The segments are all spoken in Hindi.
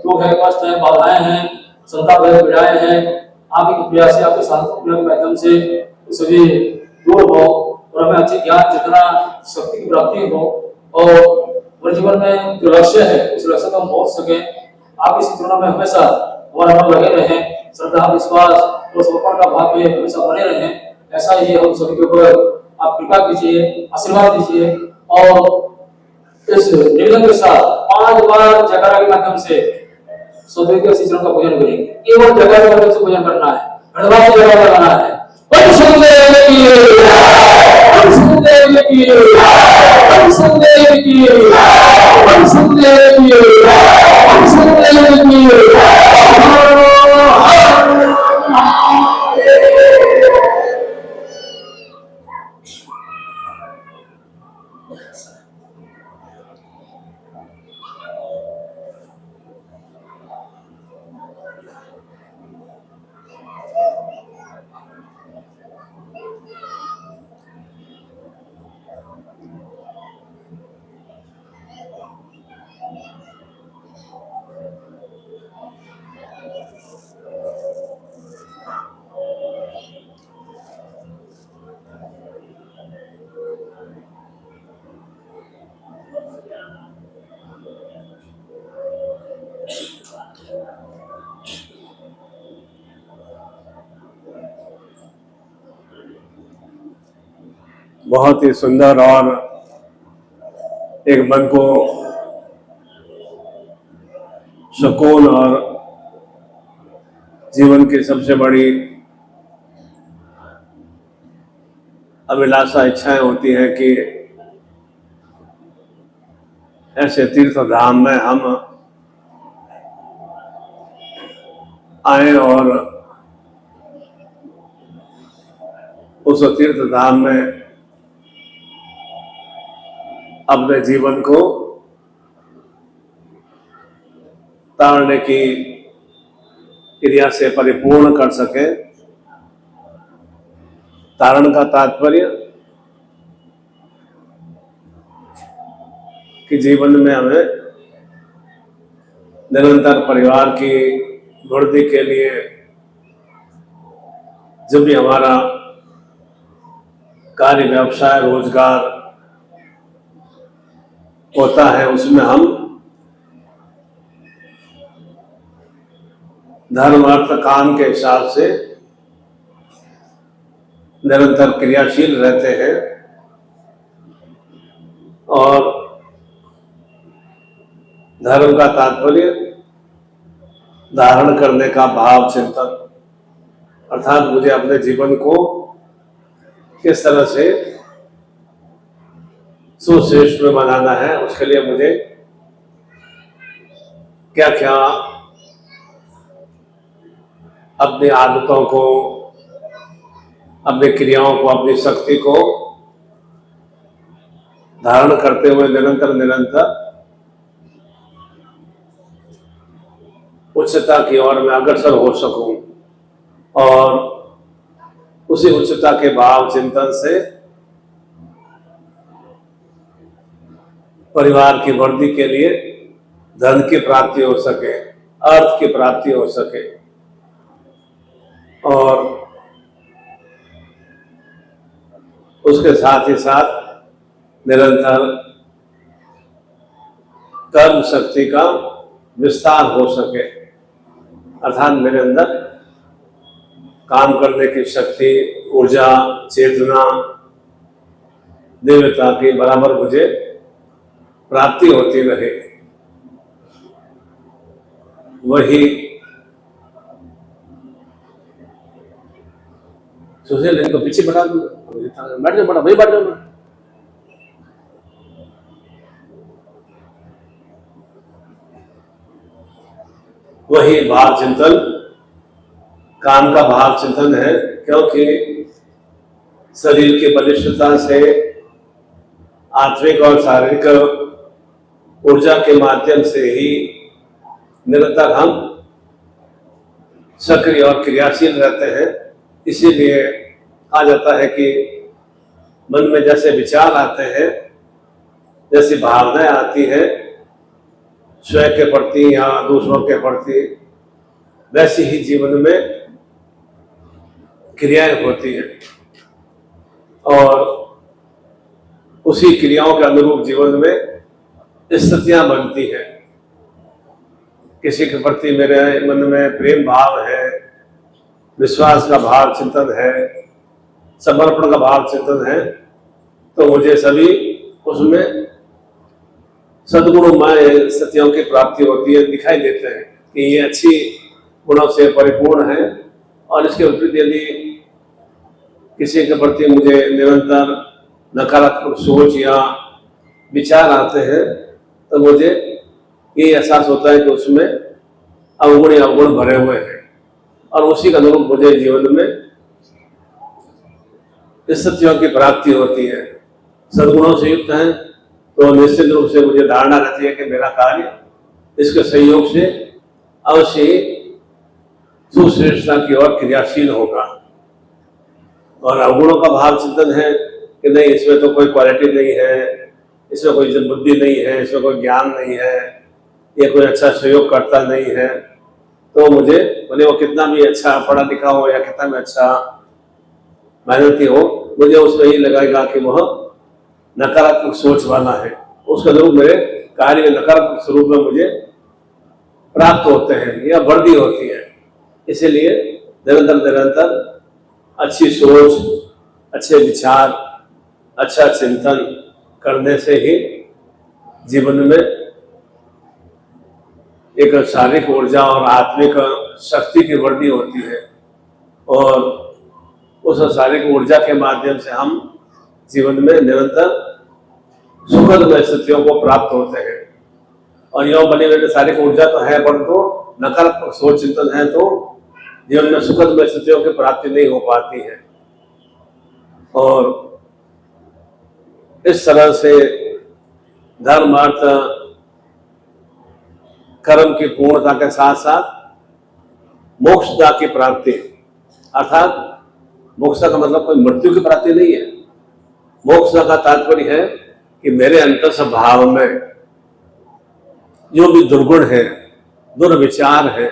दुख है, कष्ट है, बाधाएं हैं, संताप है, पीड़ाएं हैं, आपकी कृपा से, आपके साधन के माध्यम से सभी दूर हो और हमें अच्छी ज्ञान चेतना शक्ति की प्राप्ति हो और हमारे जीवन में जो लक्ष्य है उस लक्ष्य तक हम पहुंच सके। आप इस चरणों में हमेशा हमारा मन लगे रहे, श्रद्धा विश्वास और समर्पण का भाव में हमेशा बने रहे। ऐसा ही हम सभी के ऊपर आप कृपा कीजिए, आशीर्वाद दीजिए और इस निवेदन के साथ 5 बार जयकारा के माध्यम से सभी के चरण का पूजन करेंगे। केवल जयकारा के माध्यम से पूजन करना है, धन्यवाद से जयकारा लगाना है। परिशुद्धदेव की परिशुद्धदेव की परिशुद्धदेव की परिशुद्धदेव की परिशुद्धदेव की बहुत ही सुंदर और एक मन को सुकून और जीवन की सबसे बड़ी अभिलाषा इच्छाएं होती हैं कि ऐसे तीर्थ धाम में हम आए और उस तीर्थ धाम में अपने जीवन को तारने की क्रिया से परिपूर्ण कर सके। तारण का तात्पर्य कि जीवन में हमें निरंतर परिवार की वृद्धि के लिए जब भी हमारा कार्य व्यवसाय रोजगार होता है उसमें हम धर्म अर्थ काम के हिसाब से निरंतर क्रियाशील रहते हैं और धर्म का तात्पर्य धारण करने का भाव चिंतन, अर्थात मुझे अपने जीवन को किस तरह से सुश्रेष्ठ में बनाना है, उसके लिए मुझे क्या क्या अपनी आदतों को, अपनी क्रियाओं को, अपनी शक्ति को धारण करते हुए निरंतर उच्चता की ओर मैं अग्रसर हो सकूं और उसी उच्चता के भाव चिंतन से परिवार की वृद्धि के लिए धन की प्राप्ति हो सके, अर्थ की प्राप्ति हो सके और उसके साथ ही साथ निरंतर कर्म शक्ति का विस्तार हो सके, अर्थात मेरे अंदर काम करने की शक्ति, ऊर्जा, चेतना, दिव्यता की बराबर मुझे प्राप्ति होती रहे। वही सुशील इनको पीछे बढ़ा दो, बैठ जाओ, बड़ा भाई बैठ जाओ। वही भाव चिंतन काम का भाव चिंतन है, क्योंकि शरीर की बलिष्ठता से आत्मिक और शारीरिक ऊर्जा के माध्यम से ही निरंतर हम सक्रिय और क्रियाशील रहते हैं। इसीलिए कहा जाता है कि मन में जैसे विचार आते हैं, जैसी भावनाएं आती हैं, स्वयं के प्रति या दूसरों के प्रति, वैसी ही जीवन में क्रियाएं होती हैं और उसी क्रियाओं के अनुरूप जीवन में स्थितियां बनती हैं। किसी के प्रति मेरे मन में प्रेम भाव है, विश्वास का भाव चिंतन है, समर्पण का भाव चिंतन है, तो मुझे सभी उसमें सद्गुणमय स्थितियों की प्राप्ति होती है, दिखाई देते हैं कि ये अच्छी गुणों से परिपूर्ण है। और इसके विपरीत यदि किसी के प्रति मुझे निरंतर नकारात्मक सोच या विचार आते हैं तो मुझे ये एहसास होता है कि उसमें अवगुण या अवगुण भरे हुए हैं और उसी के अनुरूप मुझे जीवन में स्थितियों की प्राप्ति होती है। सद्गुणों से युक्त है तो निश्चित रूप से मुझे धारणा रहती है कि मेरा कार्य इसके सहयोग से अवश्य सुश्रेष्ठता की ओर क्रियाशील होगा। और अवगुणों का भाव चिंतन है कि नहीं, इसमें तो कोई क्वालिटी नहीं है, इसमें कोई बुद्धि नहीं है, इसमें कोई ज्ञान नहीं है, ये कोई अच्छा सहयोग करता नहीं है, तो मुझे भले वो कितना भी अच्छा पढ़ा लिखा हो या कितना भी अच्छा मेहनती हो, मुझे उसमें ही लगेगा कि वह नकारात्मक सोच वाला है। उसके अनुरूप मेरे कार्य नकारात्मक स्वरूप में मुझे प्राप्त होते हैं या वृद्धि होती है। इसीलिए निरंतर अच्छी सोच, अच्छे विचार, अच्छा चिंतन करने से ही जीवन में एक शारीरिक ऊर्जा और आत्मिक शक्ति की वृद्धि होती है और उस शारीरिक ऊर्जा के माध्यम से हम जीवन में निरंतर सुखद स्थितियों को प्राप्त होते हैं। और यह बनी हुई शारीरिक ऊर्जा तो है, परंतु नकारात्मक सोच चिंतन है तो जीवन में सुखद स्थितियों की प्राप्ति नहीं हो पाती है। और इस तरह से धर्म अर्थ कर्म की पूर्णता के साथ साथ मोक्षता की प्राप्ति, अर्थात मोक्षता का मतलब कोई मृत्यु की प्राप्ति नहीं है। मोक्षता का तात्पर्य है कि मेरे अंतर स्वभाव में जो भी दुर्गुण है, दुर्विचार है,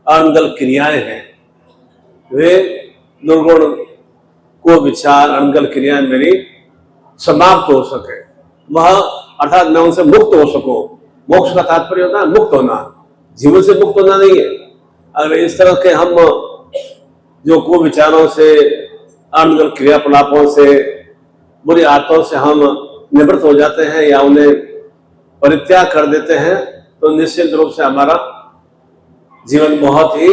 अनंगल क्रियाएं हैं, वे दुर्गुण को विचार अनंगल क्रियाएं मेरी समाप्त हो सके, वह अर्थात मैं उनसे मुक्त हो सकूं। मोक्ष का तात्पर्य होता है मुक्त होना, जीवन से मुक्त होना नहीं है। अगर इस तरह के हम जो कुविचारों से, अनंगल क्रियाकलापों से, बुरी आदतों से हम निवृत्त हो जाते हैं या उन्हें परित्याग कर देते हैं तो निश्चित रूप से हमारा जीवन बहुत ही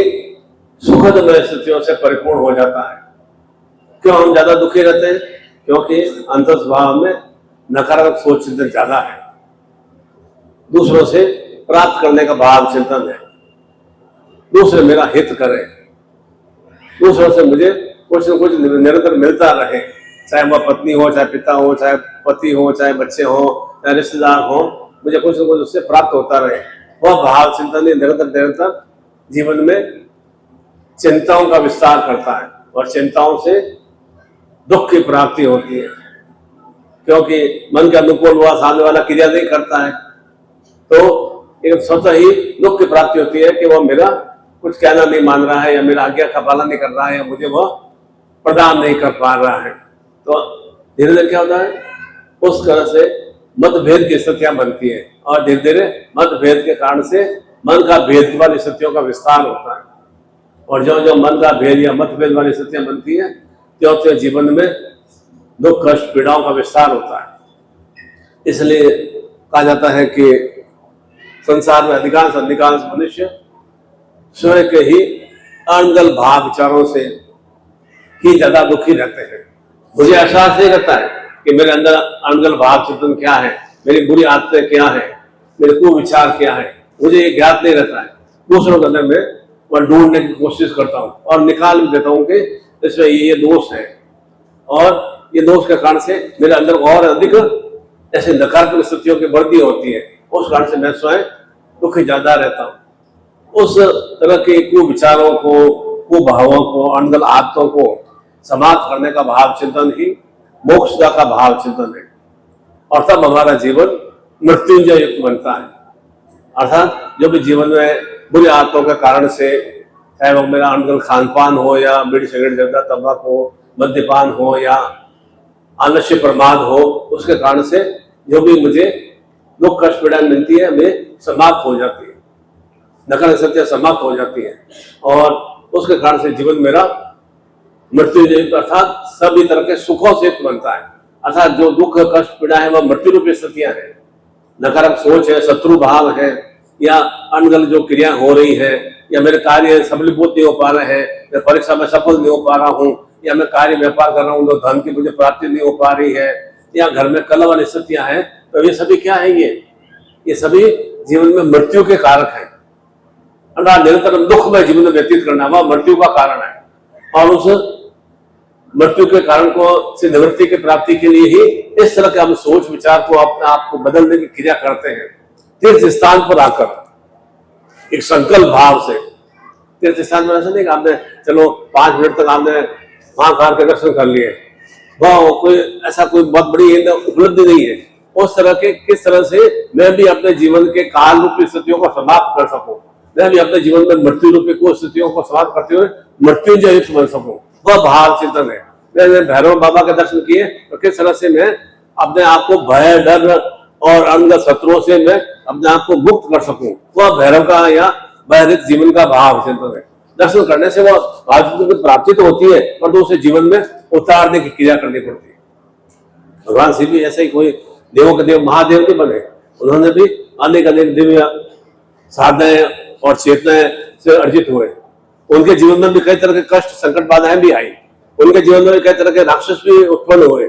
सुखद स्थितियों से परिपूर्ण हो जाता है। क्यों हम ज्यादा दुखी रहते हैं? क्योंकि अंतर स्वभाव में नकारात्मक सोच चिंतन ज्यादा है, दूसरों से प्राप्त करने का भाव चिंतन है, दूसरे मेरा हित करें, दूसरों से मुझे कुछ न कुछ निरंतर मिलता रहे, चाहे वह पत्नी हो, चाहे पिता हो, चाहे पति हो, चाहे बच्चे हो, चाहे रिश्तेदार हो, मुझे कुछ न कुछ उससे प्राप्त होता रहे। वह भाव चिंतन निरंतर जीवन में चिंताओं का विस्तार करता है और चिंताओं से दुख की प्राप्ति होती है, क्योंकि मन के अनुकूल हुआ सामने वाला क्रिया नहीं करता है तो एक स्वतः ही दुख की प्राप्ति होती है कि वह मेरा कुछ कहना नहीं मान रहा है या मेरा आज्ञा का पालन नहीं कर रहा है या मुझे वह प्रदान नहीं कर पा रहा है। तो धीरे धीरे क्या होता है, उस तरह से मतभेद की स्थितियां बनती है और धीरे धीरे मतभेद के कारण से मन का भेद वाली स्थितियों का विस्तार होता है। और जो जो मन का भेद या मतभेद वाली स्थितियां बनती है त्यों त्यों जीवन में दुख कष्ट पीड़ाओं का विस्तार होता है। इसलिए कहा जाता है कि संसार में अधिकांश मनुष्य स्वयं के ही अनंगल भाव विचारों से ही ज्यादा दुखी रहते हैं। मुझे एहसास नहीं रहता है कि मेरे अंदर अनंगल भाव चिंतन क्या है, मेरी बुरी आदतें क्या है, मेरे कुविचार क्या है, मुझे ये ज्ञात नहीं रहता है। दूसरों के अंदर में वह ढूंढने की कोशिश करता हूँ और निकाल भी देता हूँ कि इसमें ये दोष है और ये दोष के कारण से मेरे अंदर और अधिक ऐसे नकारात्मक स्थितियों की वृद्धि होती है। उस कारण से मैं स्वयं दुखी ज्यादा रहता हूँ। उस तरह के कुविचारों को, कुभावों को, अनंगल आदतों को समाप्त करने का भाव चिंतन ही मोक्षदा का भाव चिंतन है और तब हमारा जीवन मृत्युंजय युक्त बनता है। अर्थात जो भी जीवन में बुरी आदतों के कारण से, चाहे वो मेरा अनगल खान पान हो या बीड़ी सिगरेट जर्दा तंबाकू हो, मद्यपान हो या आलस्य प्रमाद हो, उसके कारण से जो भी मुझे दुख कष्ट पीड़ा मिलती है वे समाप्त हो जाती है, नकार सत्य समाप्त हो जाती है और उसके कारण से जीवन मेरा मृत्यु अर्थात सभी तरह के सुखों से बनता है। अर्थात जो दुख कष्ट पीड़ा है वह मृत्यु रूपी स्थितियां हैं, नकारात्मक सोच है, शत्रु भाव है या अनगल जो क्रिया हो रही है या मेरे कार्य सफलीभूत नहीं हो पा रहे हैं, मैं परीक्षा में सफल नहीं हो पा रहा हूँ या मैं कार्य व्यापार कर रहा हूँ तो धन की मुझे प्राप्ति नहीं हो पा रही है या घर में कलह वाली स्थितियां हैं, तो ये सभी क्या है? ये सभी जीवन में मृत्यु के कारक हैं। अर्थात निरंतर दुख में जीवन में व्यतीत करना वह मृत्यु का कारण है और उस मृत्यु के कारण को से निवृत्ति की प्राप्ति के लिए ही इस तरह के हम सोच विचार को अपने आप को बदलने की क्रिया करते हैं। तीर्थ स्थान पर आकर एक संकल्प भाव से, तीर्थ स्थान में ऐसा नहीं कि आपने चलो 5 मिनट तक आपने महाकाल के दर्शन कर लिए, वह कोई ऐसा कोई बहुत बड़ी उपलब्धि नहीं है। उस तरह के किस तरह से मैं भी अपने जीवन के काल रूपी स्थितियों को समाप्त कर सकूं, मैं भी अपने जीवन में मृत्यु रूपी को स्थितियों को समाप्त करते हुए मृत्युंजय बन सकूं, वह भाव चिंतन है। मैंने भैरव बाबा के दर्शन किए तो किस तरह से मैं अपने आप को भय डर और अंग शत्रुओं से मैं अपने आप को मुक्त कर सकूं, वह भैरव का या बहिर्त जीवन का भाव चिंतन है। दर्शन करने से वह भाव चिंतन की प्राप्ति तो होती है पर तो उसे जीवन में उतारने की क्रिया करनी पड़ती है। भगवान शिव भी ऐसे ही कोई देवों के देव महादेव नहीं बने, उन्होंने भी अनेक अनेक दिव्य साधनाएं और चेतनाएं से अर्जित हुए। उनके जीवन में भी कई तरह के कष्ट संकट बाधाएं भी आई, उनके जीवन में कई तरह के राक्षस भी उत्पन्न हुए,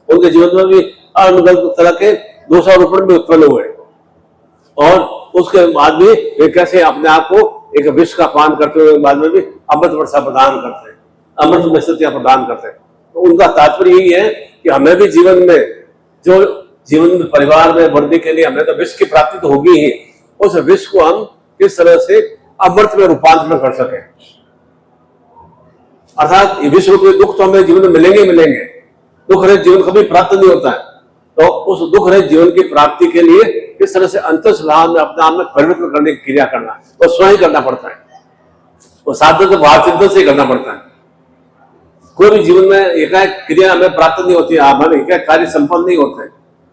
उनके जीवन में भी अनगल तरह के दोषारोपण भी उत्पन्न हुए और उसके बाद भी वे कैसे अपने आप को एक विष का पान करते हुए बाद में भी अमृत वर्षा प्रदान करते हैं, अमृत में स्थितियां प्रदान करते हैं। तो उनका तात्पर्य यही है कि हमें भी जीवन में जो जीवन में परिवार में बढ़ने के लिए हमें तो विष की प्राप्ति तो होगी ही, उस विष को हम किस तरह से अमृत में रूपांतरण कर सके। अर्थात ये विश्व रूपी दुख तो हमें जीवन में मिलेंगे मिलेंगे, दुख रहित जीवन कभी प्राप्त नहीं होता है, तो उस दुख रहित जीवन की प्राप्ति के लिए किस तरह से अंतर्भाव में अपने आप में परिवर्तन करने की क्रिया करना वो स्वयं करना पड़ता है, वो साधन तो भाव चिंतन से करना पड़ता है। कोई भी जीवन में एकाएक क्रिया हमें प्राप्त नहीं होती है, हमारे एकाएक कार्य संपन्न नहीं होते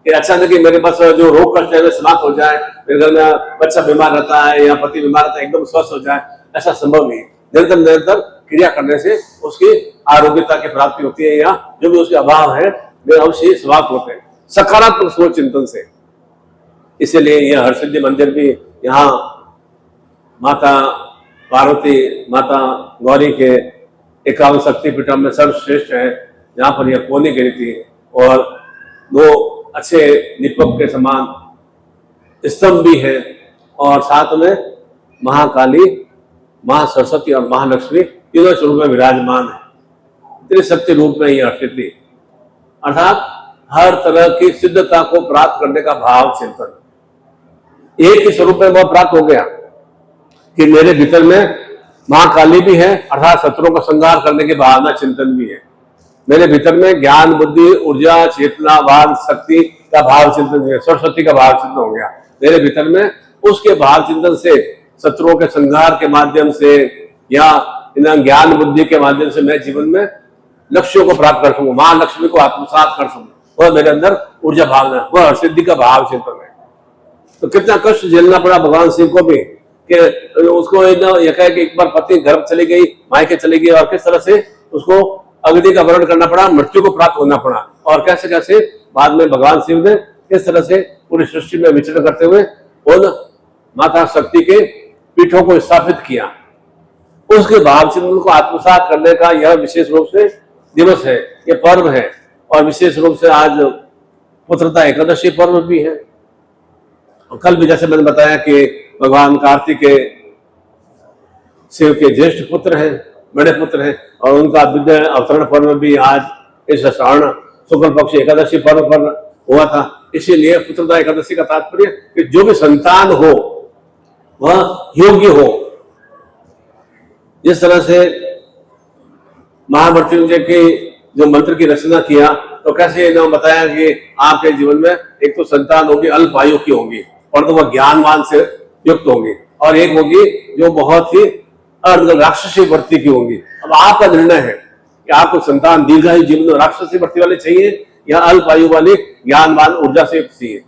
कि अच्छा नहीं कि मेरे पास जो रोग कष्ट है समाप्त हो जाए, मेरे घर में बच्चा बीमार रहता है या पति बीमार रहता है एकदम स्वस्थ हो जाए, ऐसा संभव नहीं है। निरंतर निरंतर क्रिया करने से उसकी आरोग्यता की प्राप्ति होती है या जो भी उसके अभाव है वे अवश्य समाप्त होते हैं सकारात्मक सोच चिंतन से। इसीलिए यह हरसिद्धि मंदिर भी यहाँ माता पार्वती माता गौरी के 51 शक्तिपीठों में सर्वश्रेष्ठ है, जहाँ पर यह कोनी गिरी थी और 2 अच्छे दीपक के समान स्तंभ भी है और साथ में महाकाली महासरस्वती और महालक्ष्मी तीनों स्वरूप में विराजमान है। त्रिशक्ति रूप में यह स्थिति अर्थात हर तरह की सिद्धता को प्राप्त करने का भाव चिंतन एक ही स्वरूप में वह प्राप्त हो गया कि मेरे भीतर में महाकाली भी है अर्थात शत्रुओं का संहार करने की भावना चिंतन भी है, मेरे भीतर में ज्ञान बुद्धि ऊर्जा चेतना वाद शक्ति का भाव चिंतन भी है, सरस्वती का भाव चिंतन हो गया मेरे भीतर में। उसके भाव चिंतन से शत्रुओं के संहार के माध्यम से या इन ज्ञान बुद्धि के माध्यम से मैं जीवन में लक्ष्यों को प्राप्त कर सकूं, महालक्ष्मी को आत्मसात कर सकूं, वह मेरे अंदर ऊर्जा भावना, वह सिद्धि का भाव चिंतन है। तो कितना कष्ट झेलना पड़ा भगवान शिव को भी कि उसको एक बार पत्नी घर चली गई, मायके चली गई और किस तरह से उसको अग्नि का वर्ण करना पड़ा, मृत्यु को प्राप्त होना पड़ा और कैसे कैसे बाद में भगवान शिव ने किस तरह से पूरी सृष्टि में विचरण करते हुए उन माता शक्ति के पीठों को स्थापित किया। उसके भाव चिंतन को आत्मसात करने का यह विशेष रूप से दिवस है, यह पर्व है और विशेष रूप से आज पुत्रता एकादशी पर्व भी है। और कल भी जैसे मैंने बताया कि भगवान कार्तिकेय शिव के ज्येष्ठ पुत्र हैं, बड़े पुत्र हैं और उनका विद्या अवतरण पर्व भी आज इस श्रावण शुक्ल पक्ष एकादशी पर्व पर हुआ था। इसीलिए पुत्रता एकादशी का तात्पर्य कि जो भी संतान हो वह योग्य हो। जिस तरह से महामृत्युंजय की जो मंत्र की रचना किया तो कैसे इन्होंने बताया कि आपके जीवन में एक तो संतान होगी अल्प आयु की होगी और तो वह ज्ञानवान से युक्त होंगी, और एक होगी जो बहुत ही राक्षसी वृत्ति की होंगी। अब आपका निर्णय है कि आपको संतान दीर्घायु जीवन में राक्षसी वृत्ति वाले चाहिए या अल्प आयु वाले ज्ञानवान ऊर्जा से युक्त चाहिए।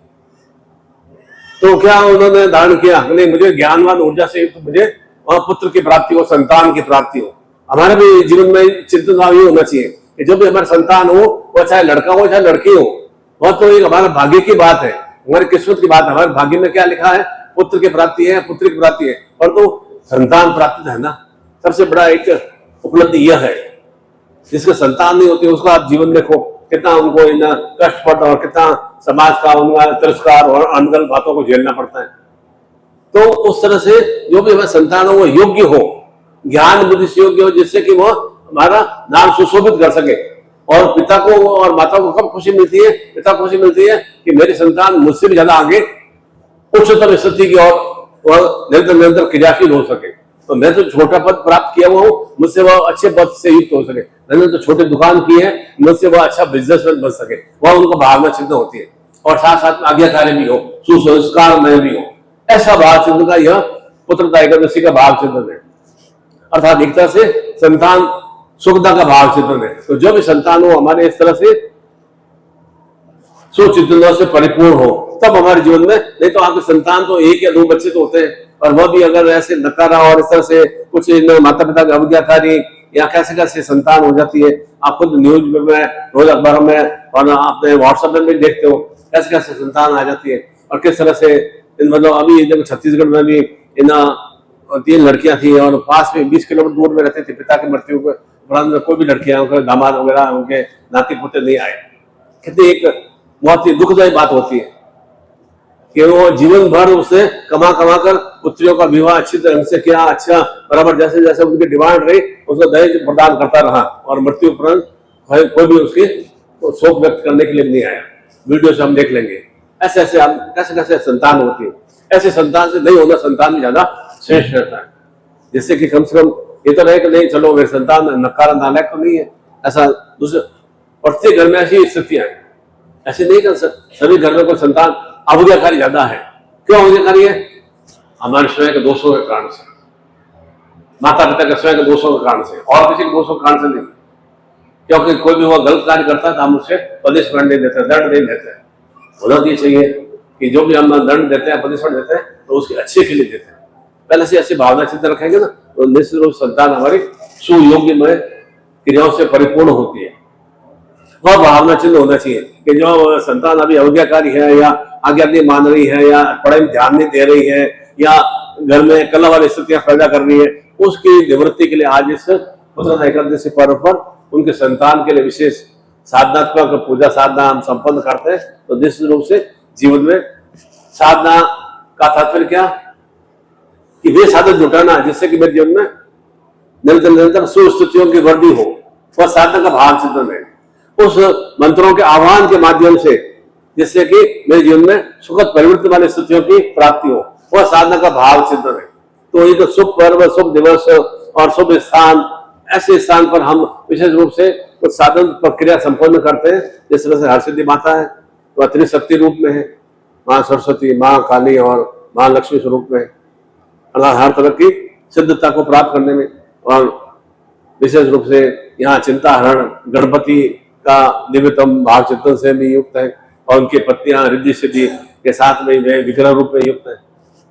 तो क्या उन्होंने धारण किया, नहीं मुझे ज्ञानवान ऊर्जा से युक्त, मुझे पुत्र की प्राप्ति हो, संतान की प्राप्ति हो। हमारे भी जीवन में चिंतन भाव ये होना चाहिए कि जो भी हमारे संतान हो, वो चाहे लड़का हो चाहे लड़की हो, वह तो एक हमारे भाग्य की बात है, हमारी किस्मत की बात है। हमारे भाग्य में क्या लिखा है, पुत्र की प्राप्ति है, पुत्री की प्राप्ति है, पर तो संतान प्राप्ति है ना, सबसे बड़ा एक उपलब्धि यह है। जिसके संतान नहीं होती उसको आप जीवन देखो कितना उनको इन कष्ट पड़ता है और कितना समाज का उनका तिरस्कार और अनगल बातों को झेलना पड़ता है। तो उस तरह से जो भी हमारे संतान हो वो योग्य हो, ज्ञान बुद्धि से योग्य हो, जिससे कि वो हमारा नाम सुशोभित कर सके। और पिता को और माता को कब खुशी मिलती है, पिता को खुशी मिलती है कि मेरी संतान मुझसे भी ज्यादा आगे उच्चतम स्थिति की और निरंतर निरंतर क्रियाशील हो सके। तो मैं तो छोटा पद प्राप्त किया हुआ हूँ, मुझसे वह अच्छे पद से युक्त हो सके। मैंने तो छोटी दुकान की है, मुझसे वह अच्छा बिजनेसमैन बन सके, वह उनको भावना चिंतन होती है। और साथ साथ में आज्ञाकारी भी हो, सुसंस्कार में भी हो, ऐसा भाव चिंतन का यह पुत्रता एकादशी का भाव चिंतन है। अर्थात एक तरह से संतान सुखदा का भाव चिंतन है। तो जो भी संतान हो हमारे इस तरह से सुचिंतनों से परिपूर्ण हो, तब हमारे जीवन में, नहीं तो आपके संतान तो एक या दो बच्चे तो होते हैं, और वह भी अगर ऐसे नकारा और इस तरह से कुछ माता पिता की अवज्ञाकारी या कैसे कैसे संतान हो जाती है। आप खुद न्यूज में, रोज अखबारों में और अपने व्हाट्सएप में भी देखते हो कैसे कैसे संतान आ जाती है और किस तरह से। मतलब अभी जब छत्तीसगढ़ में भी इन 3 लड़कियां थी और पास में 20 किलोमीटर दूर में रहते थे, पिता की मृत्यु के उपरांत कोई भी लड़कियां, उनके दामाद वगैरह, उनके नाती पोते नहीं आए। कितनी एक बहुत ही दुखदायी बात होती है कि वो जीवन भर उसे कमा कमा कर पुत्रियों का विवाह अच्छी तरह से किया, अच्छा बराबर जैसे जैसे उनकी डिमांड रही उसको दहेज प्रदान करता रहा, और मृत्यु उपरांत कोई भी उसकी शोक व्यक्त करने के लिए नहीं आया। वीडियो से हम देख लेंगे। ऐसे ऐसे हम कैसे कैसे संतान होती है। ऐसे संतान से नहीं होना संतान में ज्यादा श्रेष्ठ रहता है, जिससे कि कम से कम ये तो रहे कि नहीं चलो मेरे संतान नकारा नालायक तो नहीं है। ऐसा दूसरे प्रत्येक घर में ऐसी स्थितियां हैं। ऐसे नहीं कर सभी घर में कोई संतान अवज्ञाकारी ज्यादा है। क्यों अवज्ञाकारी है? हमारे स्वयं के दोषों के कारण से, माता पिता के स्वयं के दोषों के कारण से, और किसी के दोषों के कारण से नहीं। क्योंकि कोई भी वो गलत कार्य करता है तो हम उससे पनिशमेंट नहीं देते, दंड नहीं देते। होना ये चाहिए कि जो भी हम दंड देते हैं, पनिशमेंट देते हैं, तो उसके अच्छे के लिए देते हैं। पहले से ऐसी भावना चिंतन रखेंगे ना, तो निश्चित रूप संतान हमारी सुयोग्यमय क्रियाओं से परिपूर्ण होती है। वह भावना चिन्ह होना चाहिए कि जो संतान अभी अवज्ञाकारी है या आज्ञा नहीं मान रही है या पढ़ाई में ध्यान नहीं दे रही है या घर में कला वाली स्थितियां पैदा कर रही है, उसकी निवृत्ति के लिए आज इस पुत्रता एकादशी पर्व पर उनके संतान के लिए विशेष साधनात्मक पूजा साधना हम संपन्न करते हैं। तो निश्चित रूप से जीवन में साधना का तात्पर्य क्या कि वे साधन जुटाना जिससे कि मेरे जीवन में निरंतर निरंतर सुस्थितियों की वृद्धि हो, वह साधना का भाव चिंतन है। उस मंत्रों के आह्वान के माध्यम से जिससे कि मेरे जीवन में सुखद परिवर्तन वाली स्थितियों की प्राप्ति हो, वह साधना का भाव चिंतन है। तो ये तो शुभ पर्व, शुभ दिवस और शुभ स्थान, ऐसे स्थान पर हम विशेष रूप से कुछ साधन प्रक्रिया संपन्न करते हैं। जिस तरह से हरसिद्धि माता है वह त्रिशक्ति रूप में है, माँ सरस्वती, माँ काली और माँ लक्ष्मी स्वरूप में, अर्थात हर तरह की सिद्धता को प्राप्त करने में। और विशेष रूप से यहाँ चिंता हरण गणपति का दिव्यतम भाव चिंतन से भी युक्त है, और उनकी पत्नियां रिद्धि सिद्धि के साथ में वे विग्रह रूप में युक्त है।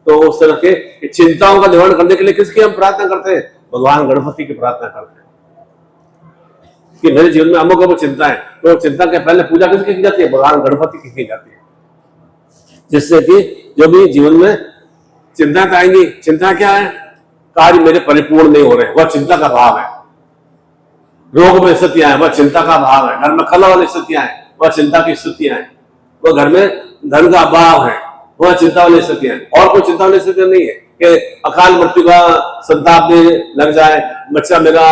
तो उस तरह के चिंताओं का निवारण करने के लिए किसकी हम प्रार्थना करते हैं? भगवान गणपति की प्रार्थना करते हैं कि मेरे जीवन में अमुक अमुक चिंता है, तो चिंता के पहले पूजा किसकी की जाती है? भगवान गणपति की जाती है। जिससे कि जो भी जीवन में चिंता आएंगी, चिंता क्या है? कार्य मेरे परिपूर्ण नहीं हो रहे, वह चिंता का भाव है। रोग में स्थितियां हैं, वह चिंता का भाव है। घर में खला वाली स्थितियां हैं, वह चिंता की स्थितियां हैं। वह घर में धन का अभाव है, वह चिंता वाली स्थितियां हैं। और कोई चिंता वाली स्थितियां नहीं है कि अकाल मृत्यु का संताप में लग जाए, बच्चा मेरा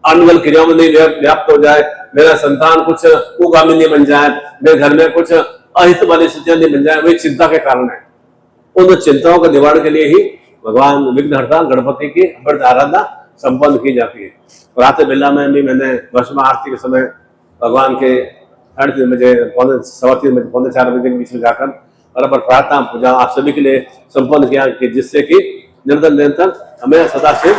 अनगल क्रियाओं में नहीं व्याप्त हो जाए, मेरा संतान कुछ कुगामी नहीं बन जाए, मेरे घर में कुछ अहित वाली स्थितियां नहीं बन जाए, वही चिंता के कारण है। उन चिंताओं के निवारण के लिए ही भगवान विघ्नहर्ता गणपति की व्रत आराधना संपन्न की जाती है। प्रातः बेला में भी मैंने भस्म आरती के समय भगवान के 3:30 बजे, 3:15 बजे, 3:45 बजे के बीच में जाकर बराबर प्रार्थना पूजा आप सभी के लिए संपन्न किया कि जिससे कि निरंतर निरंतर हमें सदा से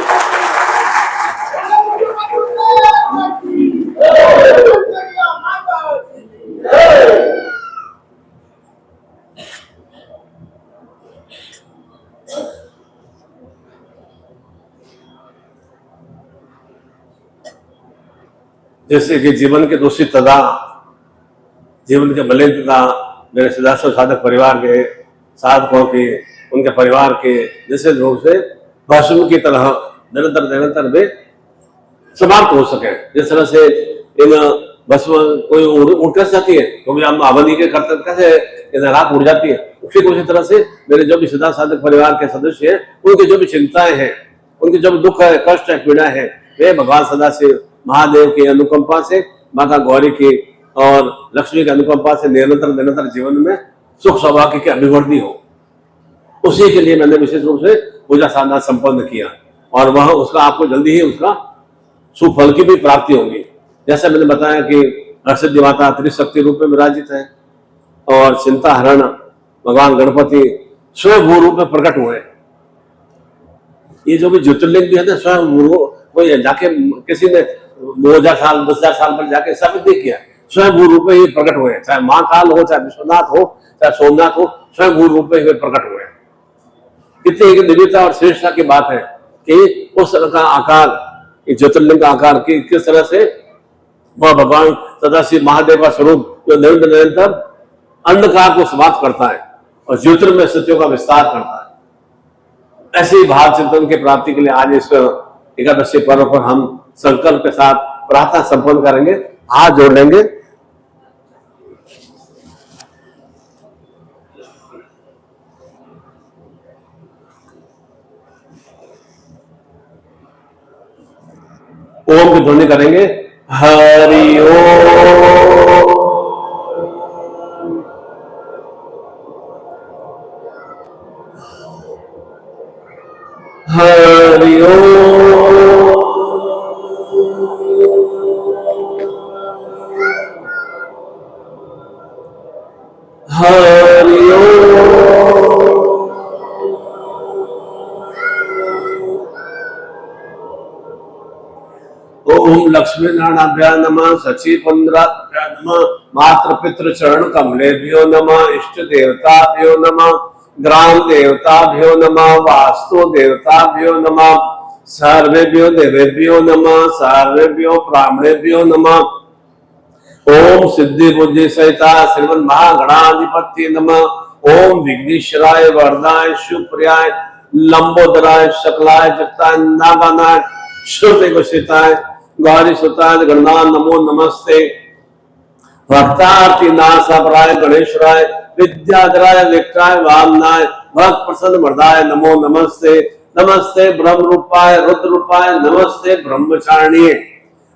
जैसे कि जीवन के दूषितता, जीवन के मलिनता मेरे सिद्धार्थ साधक परिवार के साधकों के, उनके परिवार के निश्चित रूप से भस्म की तरह निरंतर निरंतर वे समाप्त हो सके। जिस तरह से इन भस्म कोई उड़ कैसे जाती है, क्योंकि हम अवधि के कर्तव्य कैसे इधर रात उड़ जाती है, उसी तरह से मेरे जो भी सिद्धार्थ साधक परिवार के सदस्य हैं, उनकी जो भी चिंताएं हैं, उनके जो भी दुख है, कष्ट है, पीड़ा है, वे भगवान सदा से महादेव की अनुकंपा से, माता गौरी की और लक्ष्मी की अनुकंपा से निरंतर निरंतर जीवन में सुख सौभाग्य की अभिवृद्धि हो। उसी के लिए मैंने विशेष रूप से पूजा साधना संपन्न किया और वह उसका आपको जल्दी ही उसका सुफल की भी प्राप्ति होगी। जैसे मैंने बताया कि हरसिद्धि माता त्रिशक्ति रूप में विराजित है और चिंता हरण भगवान गणपति स्वयं भू रूप में प्रकट हुए। ये जो भी ज्योतिर्लिंग भी है ना, स्वयं कोई जाके किसी ने 2000 साल 10,000 साल पर जाके स्थापित नहीं किया, स्वयं भू रूप में ही प्रकट हुए। चाहे महाकाल हो, चाहे विश्वनाथ हो, चाहे सोमनाथ हो, स्वयं भू रूप में ही प्रकट हुए। कितनी दिव्यता और श्रेष्ठता की बात है कि उस तरह का आकार, ज्योतिर्लिंग का आकार की किस तरह से वह भगवान सदाशिव महादेव का स्वरूप जो निरंतर निरंतर अंधकार को समाप्त करता है और ज्योतिर्मय सत्यों का विस्तार करता है। ऐसे ही भाव चिंतन की प्राप्ति के लिए आज इस एकादशी पर्व पर हम संकल्प के साथ प्रार्थना संपन्न करेंगे। हाथ जोड़ लेंगे। ओम की ध्वनि करेंगे। हरि ओम। हरि ओम। हरि ओम लक्ष्मी नारायणाभ्यां नमः, सची पंद्राभ्यां नमः, मातृ पितृ चरण कमलेभ्यो नमः, इष्ट देवताभ्यो नमः, ग्राम देवताभ्यो नमः, वास्तु देवताभ्यो नमः, सर्वेभ्यो देवेभ्यो नमः, सर्वेभ्यो ब्राह्मणेभ्यो नमः। ओम सिद्धि बुद्धि सहिता श्रीमन महागणाधिपति नमः। ओम विघ्नेश्वराय वरदाय शिवप्रियाय लंबोदराय शकलाय जगताय नागानाय श्रुति घोषिताय गौरी सुताय गणना नमो नमस्ते। भक्तार्थी नाशापराय गणेश्वराय विद्याधराय विक्राय वामनाय भक्त प्रसन्न वरदाय नमो नमस्ते। नमस्ते ब्रह्म रूपाय रुद्र रूपाय नमस्ते ब्रह्मचारिणे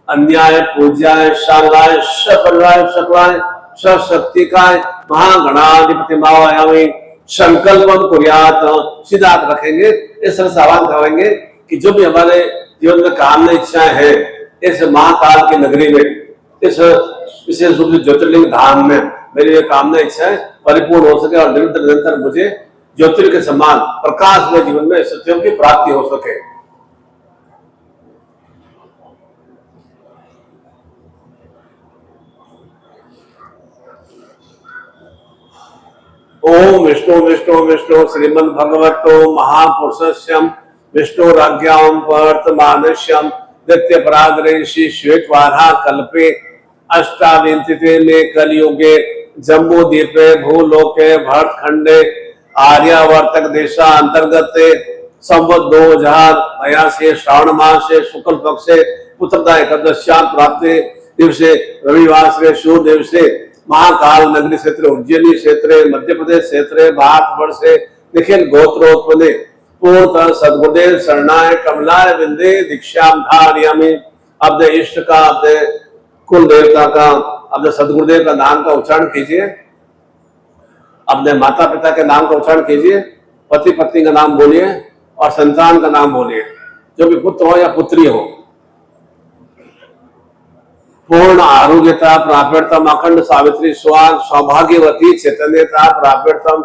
अन्याय पूज्याय शालाय शकलाय शकलाय सशक्तिकाय महागणाधिपति भावयामि संकल्पम कुर्यात। सीधा रखेंगे। इस तरह से आह्वान करेंगे कि जो भी हमारे जीवन में कामना इच्छाएं हैं, इस महाकाल की नगरी में, इस विशेष रूप से ज्योतिर्लिंग धाम में मेरी ये कामना इच्छाएं परिपूर्ण हो सके और निरंतर निरंतर मुझे ज्योतिर्लिंग के समान प्रकाश में जीवन में सत्यों की प्राप्ति हो सके। ओम विष्णु विष्णु विष्णु श्रीमन भगवतो महापुरुषस्यम विष्णु राज्ञाम वर्तमानस्यम नित्य परागरेषि श्वेतवारा कल्पे अष्टाविंशति में कलयुगे जम्बू द्वीपे भूलोके भरतखंडे आर्यावर्तक देशा अंतर्गत संवत 2082 श्रावण मासे शुक्ल पक्षे पुत्रदा एकादश्या प्राप्ति दिवसे रविवार से शुभ दिवसे महाकाल नगरी क्षेत्र उज्जैनी क्षेत्र मध्य प्रदेश क्षेत्र भारतवर्षे निखिल गोत्रोत्पन्ने पूर्णतः सद्गुरुदेव शरणाय कमलाय विंदे दीक्षाम धारयामि। अपने इष्ट का, अपने कुल देवता का, अपने सदगुरुदेव का नाम का उच्चारण कीजिए। अपने माता पिता के नाम का उच्चारण कीजिए। पति पत्नी का नाम बोलिए और संतान का नाम बोलिए, जो भी पुत्र हो या पुत्री हो। पूर्ण आरोग्यता प्राप्यर्थम अखंड सावित्री स्वान सौभाग्यवती चैतन्यता प्राप्यर्थम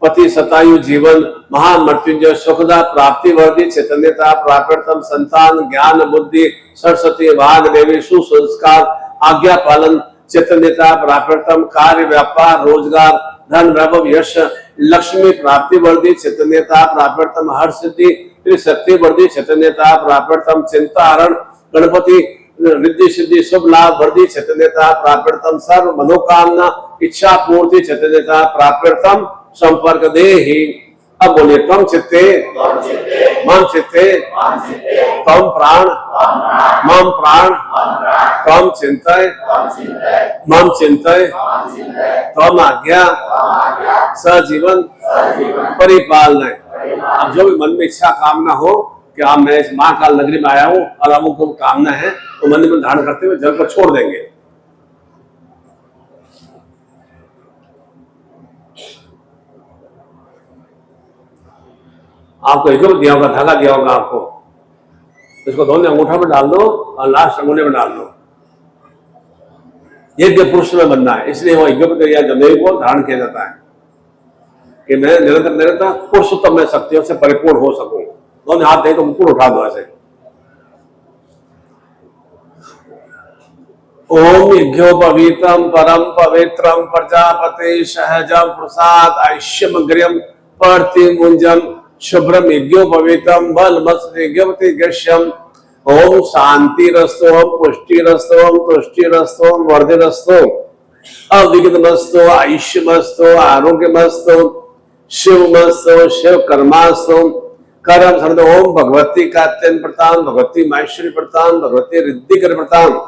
पति सतायु जीवन महामृत्युंजय सुखदा प्राप्ति वर्दी चैतन्यता प्राप्यर्थम संतान ज्ञान बुद्धि सरस्वती भाग देवी सुसंस्कार आज्ञा पालन चैतन्यता प्राप्यर्थम कार्य व्यापार रोजगार धन वैभव यश लक्ष्मी प्राप्ति वर्दी चैतन्यता प्राप्यर्थम हर सिद्धि त्रिशक्ति वर्दी चैतन्यता प्राप्यर्थम चिंता हरण गणपति रिद्धि सिद्धि शुभ लाभ वर्दी चैतन्यता प्राप्यर्थम सर्व मनोकामना इच्छा पूर्ति चैतन्यता प्राप्यर्थम संपर्क देहि। अब बोलिए त्वं चित्ते मम चित्ते त्वं प्राण मम प्राण त्वं चिंतय मम चिंतय त्वं आज्ञा सजीवन परिपालय। अब जो भी मन में इच्छा कामना हो कि आप मैं इस महाकाल नगरी में आया हूँ और अमुक कामना है तो मन में धारण करते हुए जल को छोड़ देंगे। आपको एक दिया होगा, धागा दिया होगा आपको, इसको दोनों अंगूठा में डाल दो और लास्ट अंगूठे में डाल दो। यज्ञ पुरुष में बनना है, इसलिए वो यज्ञ या जनेऊ को धारण किया जाता है कि मैं निरंतर निरंतर पुरुषोत्तम में शक्तियों से परिपूर्ण हो सकूं। दोनों हाथ दे तो ऊपर उठा दो ऐसे। ओम यज्ञोपवीतम परम पवित्रम प्रजापति सहजम प्रसाद आयुष्यम गृहम पर्ति मुंजम शुभ्रम यज्ञोपवीतम बल मत्स्यज्ञपति गृह्यम। ओम शांति रस्तो पुष्टि रस्तो तुष्टि रस्तो वर्धि रस्तो अविघ्न मस्तो आयुष्य मस्तो आरोग्य मस्तो शिव मस्तो शिव कर्मास्तो कर्म सर्व। ओम भगवती का अत्यंत प्रतान भगवती माहेश्वरी प्रतान भगवती रिद्धि कर प्रतान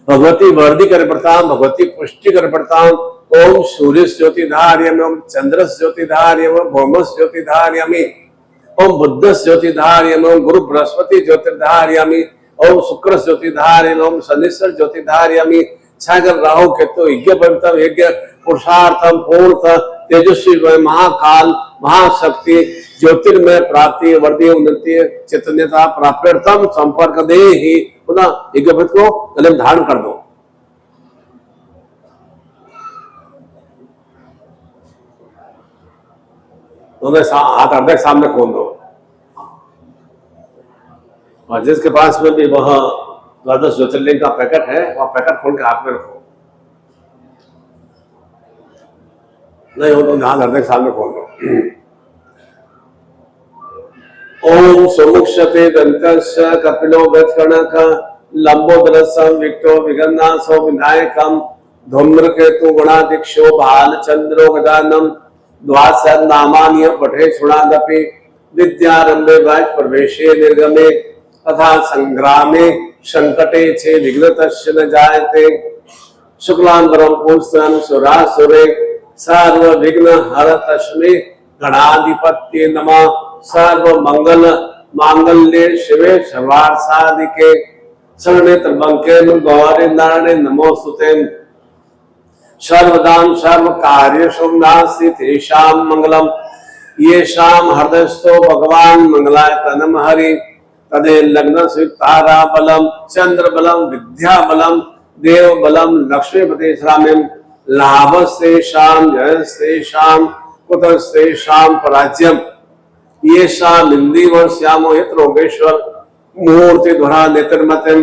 भगवती वर्धि कर प्रतान भगवती पुष्टि कर प्रतान। ओम सूर्य ज्योतिधार्यम ओम चंद्र ज्योतिधार्यम ओम भौमस ज्योतिधार्यमि ओम बुद्ध ज्योतिधार्यम ओम गुरु बृहस्पति ज्योतिधार्यमि ओम शुक्र ज्योतिधार्यम ओम शनिश्चर ज्योतिधार्यमि। छागर राहु केतु यज्ञ पवित्रम यज्ञ पुरुषार्थम पूर्ण तेजस्वी महाकाल महाशक्ति ज्योतिर्मय प्राप्ति वर्धि उन्नति चैतन्यता प्राप्त्यर्थम संपर्क देहि। पुनः यज्ञ को गले में धारण कर दो। दोनों हाथ अर्धे सामने खोल दो और जिसके पास में भी वह द्वादश ज्योतिर्लिंग का पैकेट है वह पैकेट खोल के हाथ में रखो। नहीं हो तो हाथ अर्धे सामने खोल दो। ओम सुमुक्षते दंतस्य कपिलो वत्कर्णक लंबोदरसं विक्टो विगन्नासो विनायकम धूम्रकेतु गुणादिक्षो भालचंद्रो गदानम द्वादश नामानि पठे शुणादपि विद्यारंभे वाच प्रवेशे निर्गमे तथा संग्रामे संकटे चे विघ्नतस्य न जायते शुक्लांबरम पुंसन सुरासुरे सर्व विघ्न हर तस्मै गणाधिपत्ये नमः। सर्व मंगल मांगल्ये शिवे सर्वार्थसाधिके शरणे त्र्यंबके गौरी नारायणे नमोस्तुते। सर्वदां सर्व कार्येषु नास्ति तेषां मंगलम येषां हृदयस्थो भगवान् मंगलाय तनम हरि तदे लग्न तारा बलम चंद्र बलम विद्या बलम देव बलम लक्ष्मीपति श्रामिम लाभस्तेषां जयस्तेषां कुतस्तेषां पराज्यम येषां इंदीवर श्यामो यत्रोगेश्वर मूर्ति धुरा नेत्रमतिम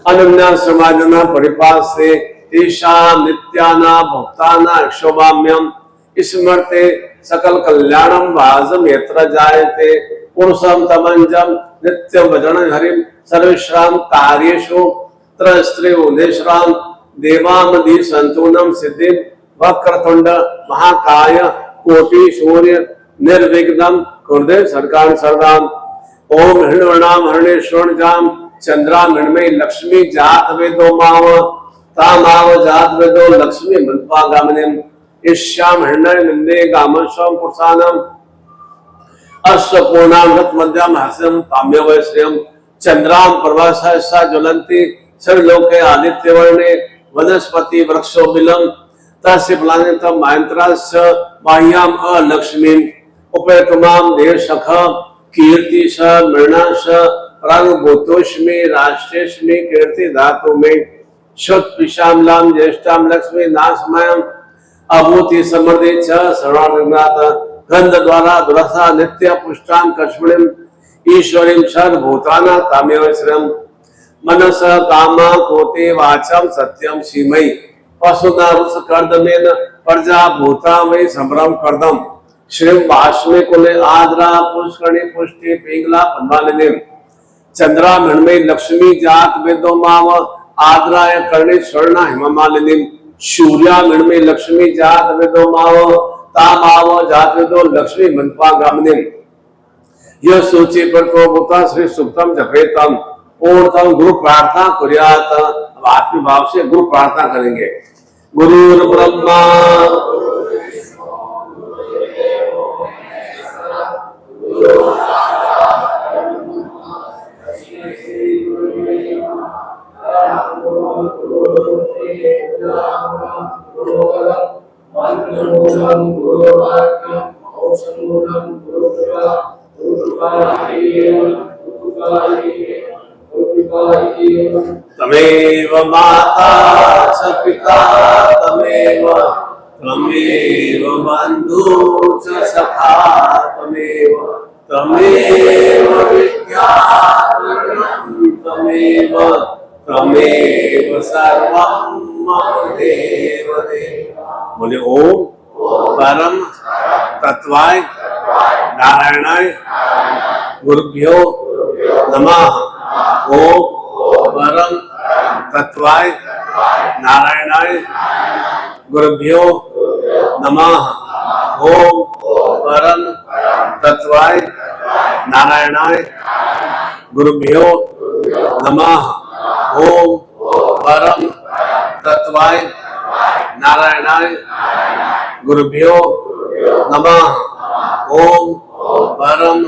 अनन्या समाजना परिपासे तेषां नित्याना भक्ताना क्षोभाम्यम स्मरते सकल कल्याणम वाजम यत्र जायते पुरुषम तमंजम नित्यम भजन हरिम सर्वेषां कार्येषु त्रस्त्रे उदेश्राम देवामदि संतूनम सिद्धिम वक्रतुंड महाकाय कोटि सूर्य निर्विघ्नं कुरुते सर्वं सर्वं। ओम हृण्वर्णाम हरणेश्वरजाम चंद्राम हृण्मय लक्ष्मी जात वेदो माव तामाव जात वेदो लक्ष्मी मंत्वागामिनीम ईश्याम हृण्मय निंदे गामस्वम पुरुषानम अश्वपूर्णाम रथ मध्यम हास्यम ताम्य वैश्यम चंद्राम प्रभासा ज्वलंती सर्वलोके आदित्य वर्णे वनस्पति वृक्षो बिलम तस्य फलानितम मायंत्राश्च बाह्याम अलक्ष्मीम उपैतुमाम देशख कीर्ति स मृणाश प्राणभूतोष्मी राष्ट्रेष्मी कीर्ति धातु में शुद्ध पिशामलाम ज्येष्ठाम लक्ष्मी नाशमयम अभूति समृद्धि च सर्वांगनाथ गंध द्वारा दुरसा नित्य पुष्टाम कश्मीरिम ईश्वरीम सर्वभूताना तामेव श्रम मनस कामा कोते वाचम सत्यम सीमई पशुना रुस कर्दमेन प्रजा भूता वै संभ्रम कर्दम श्रीम भाष्मे कुले आद्रा पुष्करणी पुष्टि पिंगला पद्मालिनी चंद्रा मृण्मयी लक्ष्मी जात वेदो माव आद्राय कर्णे स्वर्णा हिममालिनी सूर्या मृण्मयी लक्ष्मी जात वेदो माव तामाव जात वेदो लक्ष्मी मंत्वा गामिनी यह सोचे पर को भूता श्री सुक्तम जपेतम पूर्णतम गुरु प्रार्थना कुर्यात। अब आत्म भाव से गुरु प्रार्थना करेंगे। गुरु ब्रह्मा तमेव माता च पिता तमेव तमेव बंधु च सखा तमेव तमेव विद्या तमेव तमेव सर्वं मम देव देव। बोले ओम परम तत्वाय नारायणाय गुरुभ्यो नमः। ओम परम तत्वाय नारायणाय गुरुभ्यो नमः। ओम परम तत्वाय नारायणाय गुरुभ्यो नमः। ओम परम तत्वाय नारायणाय गुरुभ्यो नमः। ओम परम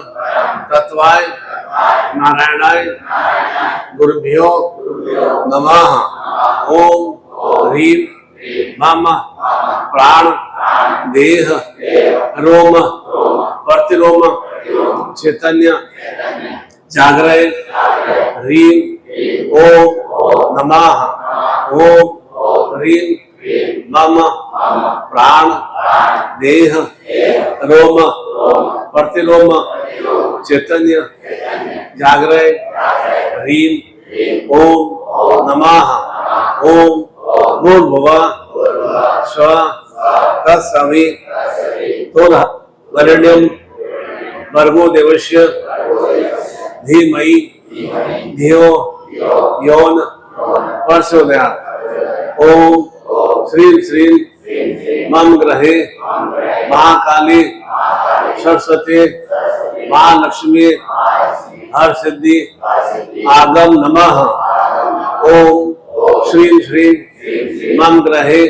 तत्वाय नारायणाय गुरुभ्यो नमः। ओम ह्रीं मम प्राण देह रोम प्रतिरोम चैतन्य जागृय ह्रीं ओम नमः। ओम ह्रीं मम प्राण देह रोम प्रतिलोम चैतन्य जागृय ह्रीं ओम नमः। ओम भूर्भुवः स्वः तत्सवितुर्वरेण्यं भर्गो देवस्य धीमहि धियो यो न प्रचोदयात्। ओम श्रीं श्रीं मम गृहे महाकाली सरस्वती महालक्ष्मी हर सिद्धि आगम नमः। ओम श्रीं श्रीं मम गृहे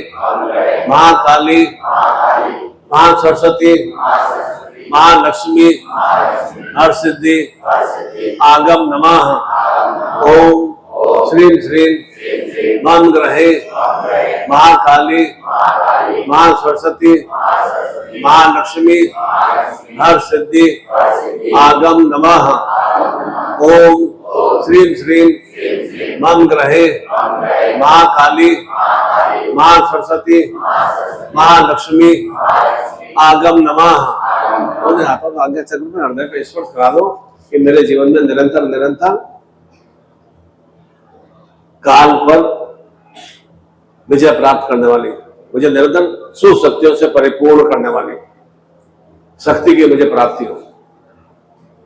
महाकाली महासरस्वती महालक्ष्मी हर सिद्धि आगम नमः। ओम श्रीं श्रीं मम गृहे महाकाली महासरस्वती महालक्ष्मी हर सिद्धि आगम नमः। ओम श्रीं श्रीं मम गृहे महाकाली महासरस्वती महालक्ष्मी आगम नमः। उन्हें हाथों को आगे चक्र में हृदय पे स्पर्श करा दो कि मेरे जीवन में निरंतर निरंतर काल पर विजय प्राप्त करने वाली, मुझे निरंतर सुशक्तियों से परिपूर्ण करने वाली शक्ति की मुझे प्राप्ति हो,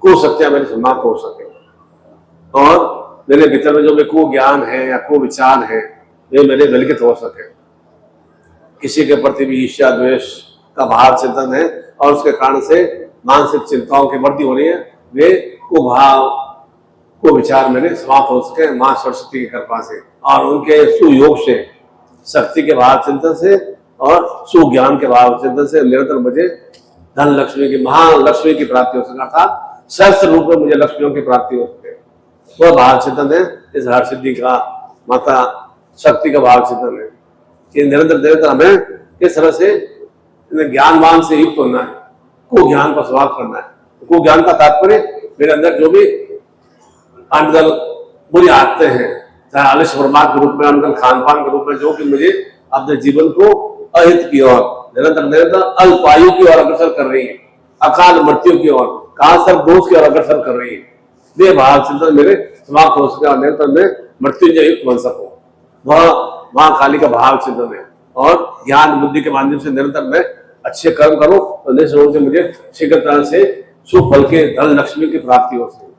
कुशक्तियां मेरी समाप्त हो सके और मेरे भीतर में जो भी कुज्ञान है या कुविचार है वे मेरे विलकित हो सके। किसी के प्रति भी ईर्ष्या द्वेष का भाव चिंतन है और उसके कारण से मानसिक चिंताओं की वृद्धि हो रही है, वे कुभाव कुविचार मेरे समाप्त हो सके मां सरस्वती की कृपा से और उनके सुयोग से, शक्ति के भाव चिंतन से और सुज्ञान के भाव चिंतन से निरंतर मुझे धन लक्ष्मी की महालक्ष्मी की प्राप्ति हो सके, अर्थात सहस्त्र रूप में मुझे लक्ष्मियों की प्राप्ति हो सके। वह भाव चिंतन है इस हर सिद्धि का, माता शक्ति का भाव चिंतन है कि निरंतर निरंतर हमें किस तरह से ज्ञानवान से युक्त होना है, कुज्ञान को समाप्त करना है। कुज्ञान का तात्पर्य मेरे अंदर जो भी अनगल बुरी आदतें हैं, चाहे आलस्य प्रमाद के रूप में, अनगल खान पान के रूप में, जो कि मुझे अपने जीवन को अहित की ओर निरंतर निरंतर अल्पायु की ओर अग्रसर कर रही है, अकाल मृत्यु की ओर, कांसर दोष की ओर अग्रसर कर रही है। वे भाव चिंतन मेरे समाप्त हो सके और निरंतर मैं मृत्युंजय युक्त बन सकूं, वह मां काली का भाव चिंतन है। और ज्ञान बुद्धि के माध्यम से निरंतर मैं अच्छे कर्म करूं तो निश्चित रूप से मुझे शीघ्रता से सुफल के धन लक्ष्मी की प्राप्ति हो सके।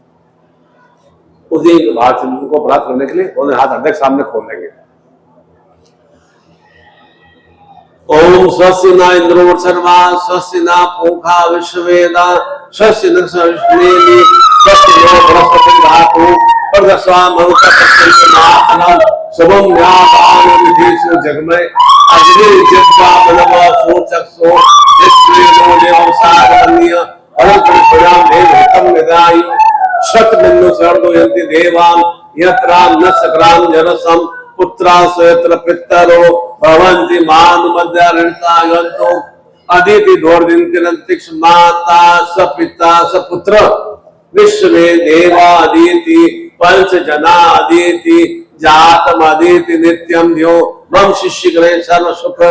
उसी भाव चिंतन को प्राप्त करने के लिए उन्हें हाथ हृदय के सामने खोल देंगे। ओम स्वस्ति न इंद्रो वृषर्वा, स्वस्ति न पूषा विश्ववेदा, स्वस्ति न सविष्णेमि, स्वस्ति नो बृहस्पतिर् धातु, परदस्वा मरुता तस्मै शुभम न्यायेषु जगमय अग्नि जिह्वा बलवा सोचक्षो निष्क्रियो देवसारण्य अनंतरिक्षाम देवहितं निदाय शतबिंदु सर्वो यन्ति देवान् यत्रा न सक्राम जनसम पुत्रा स्वयत्र पितरो भवन्ति मानुमद्यारणता यन्तो अदिति द्वर्दिन्तिरन्तिक्ष माता सपिता सपुत्र विश्वे देवा अदिति पंच जना अदिति जातम अदिति नित्यम ध्यो मम शिष्य ग्रह सर्व सुख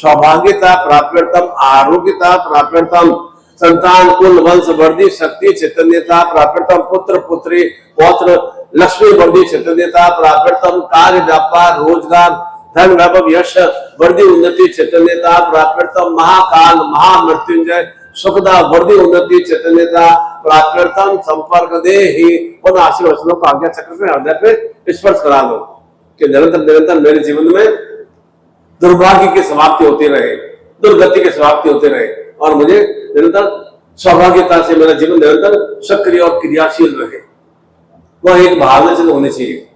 सौभाग्यता प्राप्यर्थम आरोग्यता प्राप्यर्थम संतान कुल वंश वर्धि शक्ति चैतन्यता प्राप्यर्थम पुत्र पुत्री पौत्र लक्ष्मी वर्धि चैतन्यता प्राप्यर्थम कार्य व्यापार रोजगार धन वैभव यश वर्धि उन्नति चैतन्यता प्राप्यर्थम महाकाल महामृत्युंजय सुखदा वर्धि उन्नति चैतन्यता प्राप्यर्थम संपर्क दे ही उन आशीर्वचनों को आज्ञा चक्र पे हृदय पे स्पर्श करा दो कि निरंतर निरंतर मेरे जीवन में दुर्भाग्य की समाप्ति होती रहे, दुर्गति की समाप्ति होती रहे और मुझे निरंतर सौभाग्यता से मेरा जीवन निरंतर सक्रिय और क्रियाशील रहे। वह एक भावना से होनी चाहिए।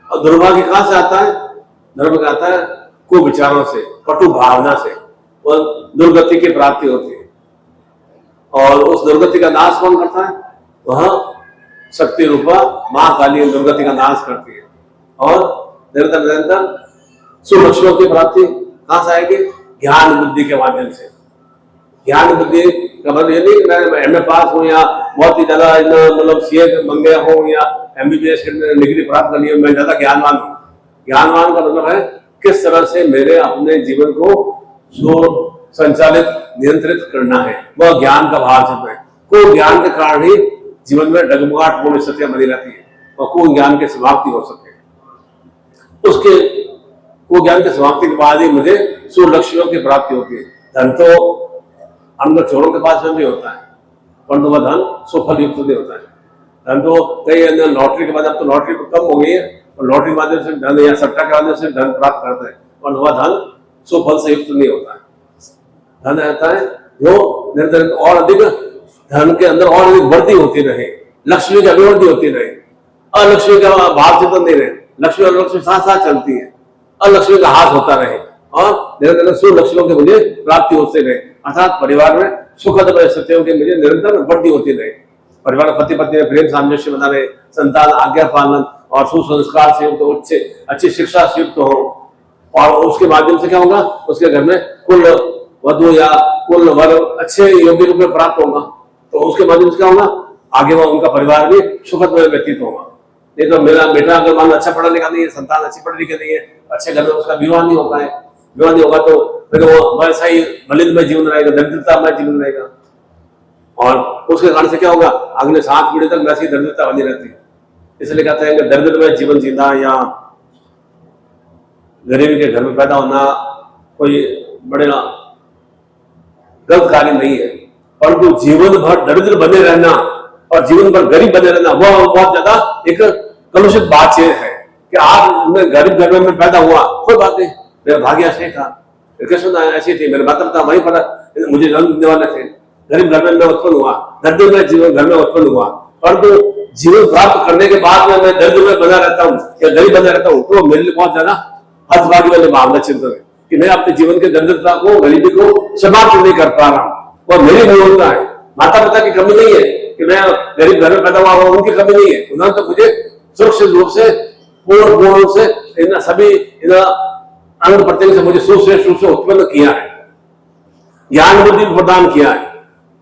और दुर्भाग्य कहां से आता है? दुर्भाग्य आता है कुविचारों से, कटु भावना से, वह दुर्गति की प्राप्ति होती है। और उस दुर्गति का नाश कौन करता है? वह शक्ति रूपा मां काली दुर्गति का नाश करती है। और निरंतर निरंतर सुलक्ष्यों की प्राप्ति कहां से आएगी? ज्ञान बुद्धि के माध्यम से। ज्ञान बुद्धि का मतलब ये नहीं मैं एमए पास हूं या बहुत ही ज्यादा मतलब सीए बन गया हूं या एमबीबीएस डिग्री प्राप्त कर ली मैं ज्यादा ज्ञानवान हूं। ज्ञानवान का मतलब है किस तरह से मेरे अपने जीवन को संचालित नियंत्रित करना है, वह ज्ञान का भाव है। को ज्ञान के कारण ही जीवन में डगमगाहट पूर्ण स्थितियां बनी रहती है और को ज्ञान की समाप्ति हो सके। उसके को ज्ञान की समाप्ति के बाद ही मुझे सुलक्ष्यों की प्राप्ति होती है। धन तो अन्य चोरों के पास में भी होता है परंतु वह धन सुफल युक्त नहीं होता है। धन तो कई अन्य लॉटरी के बाद, अब तो लॉटरी कम हो गई है और लॉटरी के माध्यम से धन या सट्टा के माध्यम से धन प्राप्त करते हैं और वह धन सुफल से युक्त नहीं होता है। धन रहता है जो निरंतर और अधिक धन के अंदर और अधिक वृद्धि होती रहे, लक्ष्मी की अभिवृद्धि होती रहे, अलक्ष्मी का भाव चिंतन नहीं रहे, लक्ष्मी और लक्ष्मी साथ साथ चलती है, अलक्ष्मी का हाथ होता रहे और निरंतर सुलक्ष्मियों की मुझे प्राप्ति होती रहे। अर्थात परिवार में सुखद परिस्थितियों की मुझे निरंतर वृद्धि होती रहे। परिवार पति पत्नी में प्रेम सामंजस्य बना रहे, संतान आज्ञा पालन और सुसंस्कार से युक्त उच्च अच्छी शिक्षा से युक्त हो और उसके माध्यम से क्या होगा? उसके घर में कुल वधु या कुल वर अच्छे योग्य रूप में प्राप्त होगा तो उसके माध्यम से क्या होगा? आगे वह उनका परिवार भी सुखद व्यतीत होगा। नहीं तो मेरा बेटा अगर मान अच्छा पढ़ा लिखा नहीं है, संतान अच्छी पढ़ी लिखी नहीं है, अच्छे घर में उसका विवाह नहीं हो पाए, विवाह नहीं होगा तो फिर वो वैसा ही मलिन जीवन रहेगा, दरिद्रता में जीवन रहेगा और उसके कारण से क्या होगा? अगले 7 पीढ़ी तक वैसी दरिद्रता बनी रहती है। इसलिए कहते हैं कि दरिद्र में जीवन जीना या गरीबी के घर में पैदा होना कोई बड़े गलत कार्य नहीं है, परंतु जीवन भर दरिद्र बने रहना और जीवन भर गरीब बने रहना वह बहुत ज्यादा एक कलुषित बात है कि आप मैं गरीब घर में पैदा हुआ, कोई बात नहीं, मेरा भाग्य ऐसे था, कृष्ण ऐसी थी, मेरे माता पिता वहीं पर मुझे जन्म देने वाले थे, गरीब घर में मैं उत्पन्न हुआ, दरिद्र में जीवन घर में उत्पन्न हुआ, परंतु जीवन प्राप्त करने के बाद में मैं दरिद्र में बना रहता हूँ या गरीब बना रहता हूँ तो मेरे लिए बहुत ज्यादा हतभागी वाली भावना चिंतन है कि मैं अपने जीवन के दरिद्रता को गरीबी को समाप्त नहीं कर पा रहा हूँ और मेरी मूलता है। माता पिता की कमी नहीं है कि मैं गरीब घर में पैदा हुआ, उनकी कमी नहीं है, उन्होंने तो मुझे सुरक्षित रूप से पूर्ण रूप से इन सभी अंग प्रत्यंग से मुझे सुश्रेष्ठ रूप से उत्पन्न किया है, ज्ञान बुद्धि प्रदान किया है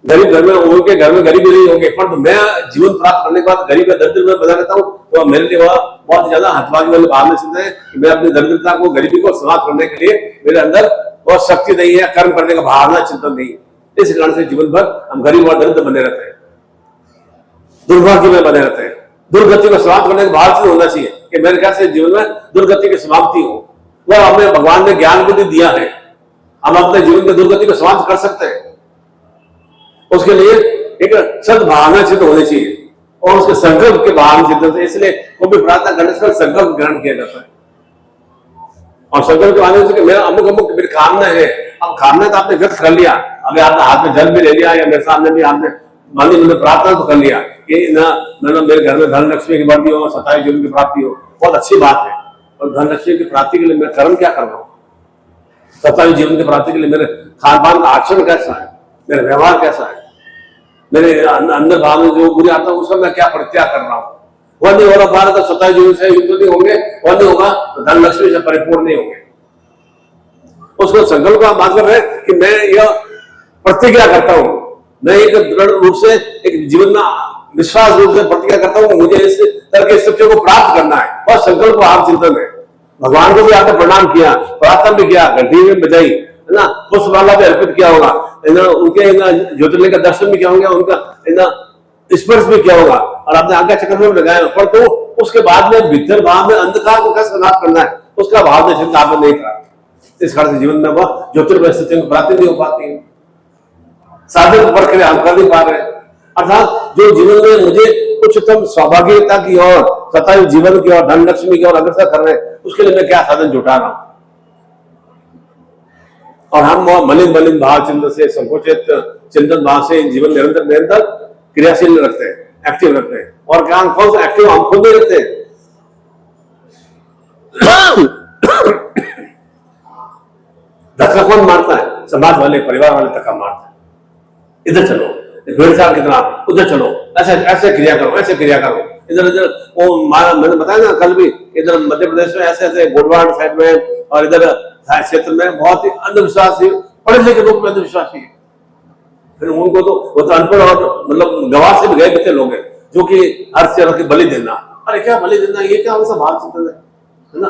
गरीब घर में, उनके घर में गरीबी नहीं होंगे, पर मैं जीवन प्राप्त करने के बाद गरीब या दरिद्र में बना रहता हूँ, तो मेरे लिए वह बहुत ज्यादा हतभागी वाली भावना सिद्ध है कि मैं अपनी दरिद्रता को, गरीबी को समाप्त करने के लिए मेरे अंदर बहुत शक्ति नहीं है, कर्म करने का भावना चिंतन नहीं है। इस कारण से जीवन भर हम गरीब और दरिद्र बने रहते हैं, दुर्भाग्य में बने रहते हैं। दुर्गति को समाप्त करने का भाव से होना चाहिए कि मेरे ख्याल से जीवन में दुर्गति की समाप्ति हो। वह हमें भगवान ने ज्ञान बुद्धि दिया है, हम अपने जीवन की दुर्गति को समाप्त कर सकते हैं। उसके लिए एक सद्भावना सिद्ध होनी चाहिए और उसके संकल्प के भावना सिद्ध होते, इसलिए कोई भी प्रार्थना करने से संकल्प ग्रहण किया जाता है। और संकल्प के माध्यम से मेरा अमुक अमुक मेरी कामना है, अब कामना तो आपने व्यक्त कर लिया, अभी आपने हाथ में जल भी ले लिया या मेरे सामने भी आपने मान ली, मैंने प्रार्थना तो कर लिया कि ना मतलब मेरे घर में धन लक्ष्मी की बढ़ती हो, 27 जीवन की प्राप्ति हो, बहुत अच्छी बात है। और धन लक्ष्मी की प्राप्ति के लिए मैं कर्म क्या कर रहा हूँ, 27 जीवन की प्राप्ति के लिए मेरे खान पान का आचरण कैसा है, मेरा व्यवहार कैसा है, मेरे अंदर भाव में जो बुरी आता है उसका मैं क्या परित्याग कर रहा हूँ। वह नहीं हो रहा भारत तो 27 जीवन से युक्त नहीं होंगे, वह नहीं होगा तो धन लक्ष्मी से परिपूर्ण नहीं होंगे। उसको संकल्प का बात कर रहे हैं कि मैं यह प्रतिज्ञा करता हूँ, मैं एक दृढ़ रूप से एक जीवन में विश्वास रूप से प्रतिज्ञा करता हूँ, मुझे इस तरह के सत्य को प्राप्त करना है। और संकल्प आप चिंतन है, भगवान को भी आपने प्रणाम किया, प्रार्थना भी किया, घंटी में बजाई है ना, पुष्पमाला भी अर्पित किया होगा, उनके ज्योतिर्लिंग का दर्शन भी किया होगा, उनका स्पर्श भी किया होगा और आपने आज्ञा चक्र में लगाया, पर तो उसके बाद में भीतर भाव में अंधकार को कैसे समाप्त करना है उसका भाव में चिंता आपने नहीं करा। इस कारण से जीवन में वह ज्योतिर्मय सत्य को प्राप्ति नहीं हो पाती है, साधन प्रक्रिया हम कर नहीं पा रहे। अर्थात जो जीवन में मुझे उच्चतम सौभाग्यता की ओर, सतायु जीवन की ओर, धन लक्ष्मी की ओर अग्रसर कर रहे हैं, उसके लिए मैं क्या साधन जुटा रहा हूं। और हम मलिन मलिन भाव चिंतन से, संकोचित चिंतन भाव से जीवन निरंतर निरंतर क्रियाशील रखते हैं, एक्टिव रखते हैं। और क्या कौन सा एक्टिव हम खुद नहीं रखते हैं। धक्का कौन मारता है, समाज वाले, परिवार वाले धक्का मारते हैं, इधर चलो, भेड़ साहब कितना, उधर चलो, ऐसे ऐसे क्रिया करो, ऐसे क्रिया करो, इधर इधर। वो मैंने बताया ना कल भी, इधर मध्य प्रदेश में ऐसे ऐसे गोडवाड़ साइड में और इधर क्षेत्र में बहुत ही अंधविश्वासी, पढ़े लिखे लोग में अंधविश्वासी है। फिर उनको तो वो तो अनपढ़ और मतलब गवाह से भी गए बच्चे लोग हैं जो कि हर तरह की बलि देना, अरे क्या बलि देना, ये क्या उनसे भाव चिंतन है ना।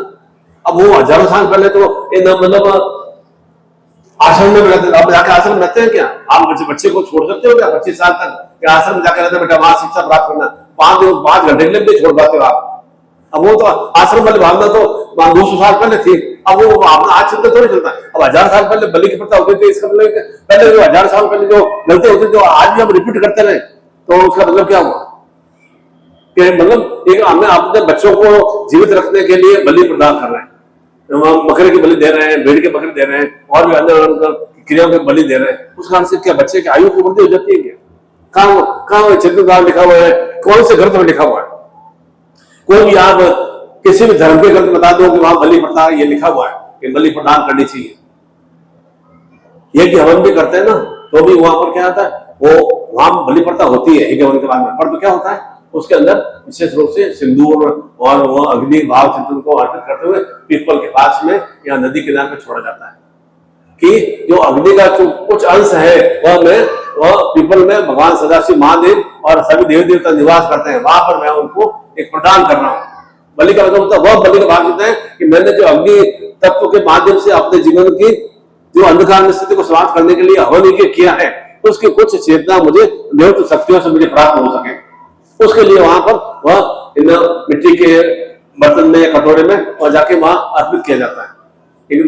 अब वो हजारों साल पहले तो मतलब आश्रम में रहते, आप जाके आश्रम में रहते हैं क्या, आप बच्चे को छोड़ सकते हो क्या 25 साल तक, क्या आश्रम में जाकर रहते बेटा वहां शिक्षा प्राप्त करना, 5 घंटे के लिए भी छोड़ पाते हो आप। अब वो तो आश्रम वाली भावना तो 200 साल पहले थी, अब वो आज चिंता थोड़ी चलता है। अब 1000 साल पहले बलि की प्रथा होती थी, इसका मतलब पहले जो 1000 साल पहले जो गलती होती जो आज भी हम रिपीट करते रहे, तो उसका मतलब क्या हुआ कि मतलब एक हमें अपने बच्चों को जीवित रखने के लिए बलि प्रदान कर रहे हैं, मकरे की बलि दे रहे हैं, भेड़ के बकरे दे रहे हैं और भी अन्य क्रियाओं के बलि दे रहे हैं। उस कारण से क्या बच्चे की आयु की वृद्धि हो जाती है क्या, कहाँ चित्रकार लिखा हुआ है, कौन से ग्रंथ में लिखा हुआ है। कोई भी आप किसी भी धर्म के ग्रंथ बता दो कि वहां बलि प्रथा ये लिखा हुआ है कि बलि प्रदान करनी चाहिए। ये कि हवन भी करते हैं ना, तो भी वहां पर क्या आता है, वो वहां बलि प्रथा होती है एक हवन के बाद में, पर तो क्या होता है उसके अंदर विशेष रूप से सिंदूर और वो अग्नि भाव चिंतन को अर्पित करते हुए पीपल के पास में या नदी किनारे पर छोड़ा जाता है कि जो अग्नि का जो कुछ अंश है वह पीपल में भगवान सदाशिव महादेव और सभी देवी देवता निवास करते हैं, वहां पर मैं उनको एक प्रदान कर रहा हूँ। बलि का मतलब होता है वह बलि का भाव होता है कि मैंने जो अग्नि तत्व के माध्यम से अपने जीवन की जो अंधकार स्थिति को समाप्त करने के लिए हवन किया है, उसकी कुछ चेतना मुझे देव शक्तियों से मुझे प्राप्त हो सके, उसके लिए वहां पर वह इन मिट्टी के बर्तन में या कटोरे में और जाके वहां अर्पित किया जाता है। एक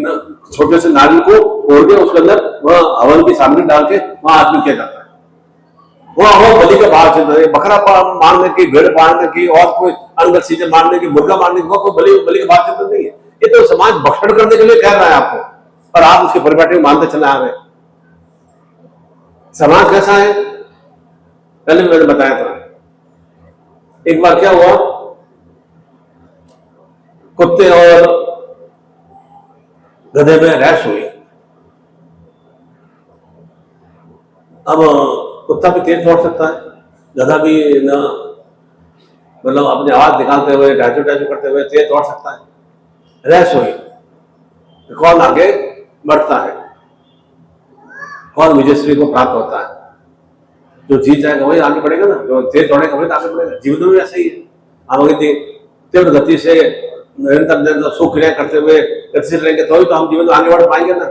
छोटे से नारियल को तोड़ के उसके अंदर वह हवन की सामग्री डाल के वहां अर्पित किया जाता है। वह बलि का भाव चलता है, बकरा मारने की, भेड़ मारने की और कोई अन्य चीजें मारने की, मुर्गा मारने की, कोई बलि का भाव चलता नहीं है। ये तो समाज भक्षण करने के लिए कह रहा है आपको और आप उसके परिपाटी में मानते चले आ रहे हैं। समाज कैसा है पहले मैंने बताया था। एक बार क्या हुआ, कुत्ते और गधे में रैश हुई। अब कुत्ता भी तेज दौड़ सकता है, गधा भी न मतलब अपनी आवाज निकालते हुए डाचू डाचू करते हुए तेज दौड़ सकता है। रैश हुई, कौन आगे बढ़ता है, कौन विजयश्री को प्राप्त होता है। जो जीत जाएगा वही आगे बढ़ेगा ना, जो तेज दौड़ेगा वही आगे बढ़ेगा। जीवन में भी ऐसा ही है। हम अगर तीव्र गति से निरंतर सुक्रिया करते हुए गतिशील रहेंगे तो ही तो हम जीवन में आगे बढ़ पाएंगे ना।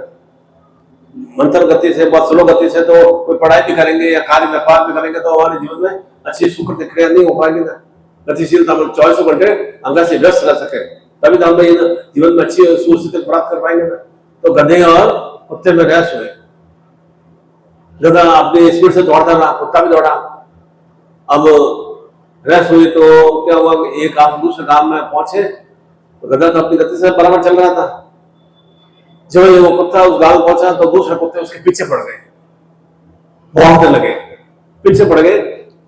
मंथर गति से, बहुत स्लो गति से तो कोई पढ़ाई भी करेंगे या कार्य व्यापार भी करेंगे तो हमारे जीवन में अच्छी सुख क्रिया नहीं हो पाएगी ना। गतिशीलता में 24 घंटे हम कैसे व्यस्त रह सके, तभी तो हम जीवन में अच्छी सुस्थिति प्राप्त कर पाएंगे ना। तो गधे और कुत्ते में रेस हुए, गधा अपनी स्पीड से दौड़ता रहा, कुत्ता भी दौड़ा। अब रेस हुई तो क्या हुआ, एक गांव दूसरे गांव में पहुंचे तो गधा तो अपनी गति से बराबर चल रहा था। जब वो कुत्ता उस गांव पहुंचा तो दूसरे कुत्ते उसके पीछे पड़ गए, भौंकने लगे, पीछे पड़ गए।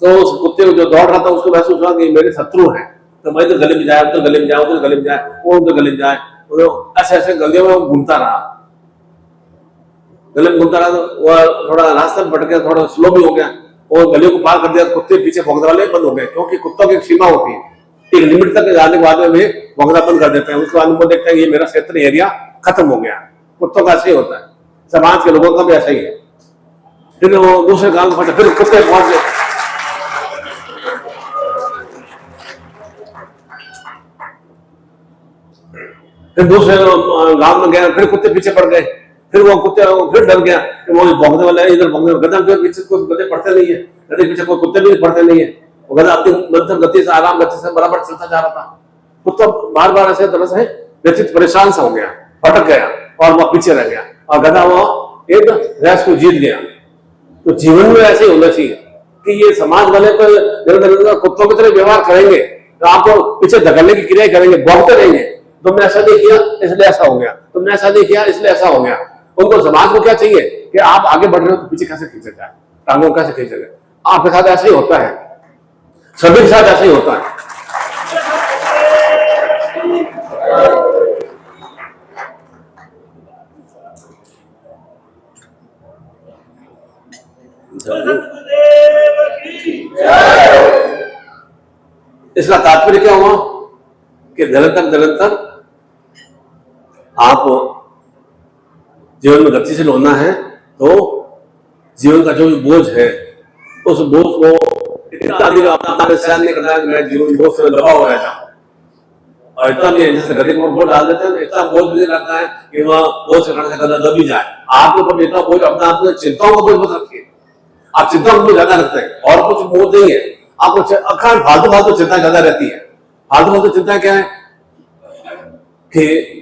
तो उस कुत्ते को जो दौड़ रहा था उसको महसूस हुआ कि मेरे शत्रु हैं, तो मैं इधर गले में जाए, उधर गले में जाए, उधर गले में जाए, वो उधर गले में जाए, ऐसे ऐसे गलियों में घूमता रहा, गले में घूमता रहा। तो वह थोड़ा रास्ता में भटक गया, थोड़ा स्लो भी हो गया, और गलियों को पार कर दिया। कुत्ते पीछे भौंकने वाले बंद हो गए, क्योंकि कुत्तों की एक सीमा होती है, एक लिमिट तक जाने के बाद में भी भौंकना बंद कर देते हैं। उसके बाद वो देखते हैं ये मेरा क्षेत्र एरिया खत्म हो गया। कुत्तों का ऐसा ही होता है, समाज के लोगों का भी ऐसा ही है। फिर वो दूसरे गांव में पहुंचे, फिर कुत्ते पहुंच गए, फिर दूसरे गांव में गए, फिर कुत्ते पीछे पड़ गए। फिर वो कुत्ते फिर डर गया कि वो भौंकने वाला है, इधर भौंकने वाला। गधा के पीछे कोई गधे पड़ते नहीं है, गधे पीछे कोई कुत्ते भी पड़ते नहीं है। वो गधा अपनी मंथर गति से, आराम गति से बराबर चलता जा रहा था। कुत्ता बार बार ऐसे तरह से व्यथित परेशान सा हो गया, भटक गया और वह पीछे रह गया, और गधा वो एक रेस को जीत गया। तो जीवन में ऐसे ही होना चाहिए कि ये समाज वाले पर कुत्तों की तरह व्यवहार करेंगे तो आपको पीछे धकेलने की क्रिया करेंगे, भौंकते रहेंगे, तुमने ऐसा नहीं किया इसलिए ऐसा हो गया, तुमने ऐसा नहीं किया इसलिए ऐसा हो गया। उनको समाज को क्या चाहिए कि आप आगे बढ़ रहे हो तो पीछे कैसे खींचे जाए, टांगों कैसे खींचे जाए। आपके साथ ऐसे ही होता है, सभी के साथ ऐसे ही होता है। इसका तात्पर्य क्या हुआ कि निरंतर आप जीवन में गतिशील होना है तो जीवन का जो बोझ है उस बोझ को इतना अधिक अपना सहन नहीं करना है कि मैं जीवन बोझ से दबा हो जाऊं। और इतना भी जैसे गधे को बोझ डाल देते हैं, इतना बोझ मुझे लगता है कि वह बोझ से करने से गधा दब ही जाए। आपके ऊपर इतना बोझ अपना आपने चिंताओं का बोझ मत रखिए। आप चिंता को ज्यादा रखते हैं और कुछ बोझ नहीं है आपको, अखांड फालतू चिंता ज्यादा रहती है। फालतू चिंता क्या है कि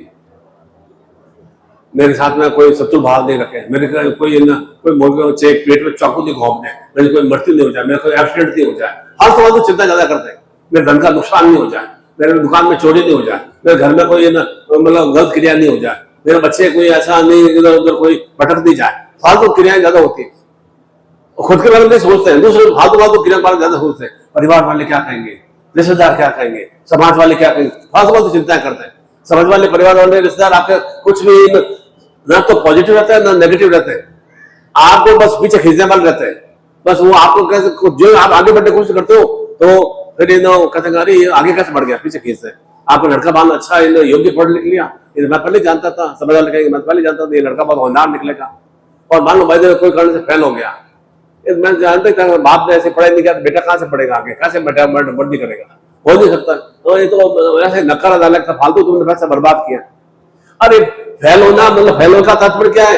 मेरे साथ में कोई शत्रु भाव नहीं रखे, मेरे कोई चेक पेट में चाकू नहीं घोंप दे, मेरी कोई मृत्यु नहीं हो जाए, मेरा कोई एक्सीडेंट नहीं हो जाए। फालतू चिंता ज्यादा करते हैं, मेरे धन का नुकसान नहीं हो जाए, मेरे दुकान में चोरी नहीं हो जाए, मेरे घर में कोई मतलब गलत क्रिया नहीं हो जाए, मेरे बच्चे कोई ऐसा नहीं इधर उधर कोई भटक नहीं जाए। फालतू क्रियाएं ज्यादा होती है, खुद के बारे में नहीं सोचते हैं, दूसरे फालतू क्रिया बारे ज्यादा सोचते हैं। परिवार वाले क्या कहेंगे, रिश्तेदार क्या कहेंगे, समाज वाले क्या कहेंगे, फालतू चिंताएं करते हैं। समाज वाले, परिवार वाले, रिश्तेदार आपके कुछ भी ना तो पॉजिटिव रहता है ना नेगेटिव रहते हैं, आपको बस पीछे खींचने वाले रहते हैं। बस वो आपको कैसे, जो आप आगे बढ़ने की कोशिश करते हो तो फिर कहते हैं अरे ये आगे कैसे बढ़ गया, पीछे खींचते हैं। आपका लड़का बाल अच्छा योग्य पढ़ लिख लिया, मैं पहले जानता था, समझ वाले कहेंगे मैं पहले जानता था ये लड़का बहुत होनहार निकलेगा, और मान लो भाई कोई कारण से फेल हो गया, मैं जानते था बाप ने ऐसे पढ़ाई नहीं किया, बेटा कहाँ से पढ़ेगा आगे, कहाँ से बढ़ी करेगा, हो नहीं सकता। तो ये तो ऐसे नकारा डाला था, फालतू तुमने पैसा बर्बाद किया। अरे फेल होना मतलब फेल होने का तात्पर्य क्या है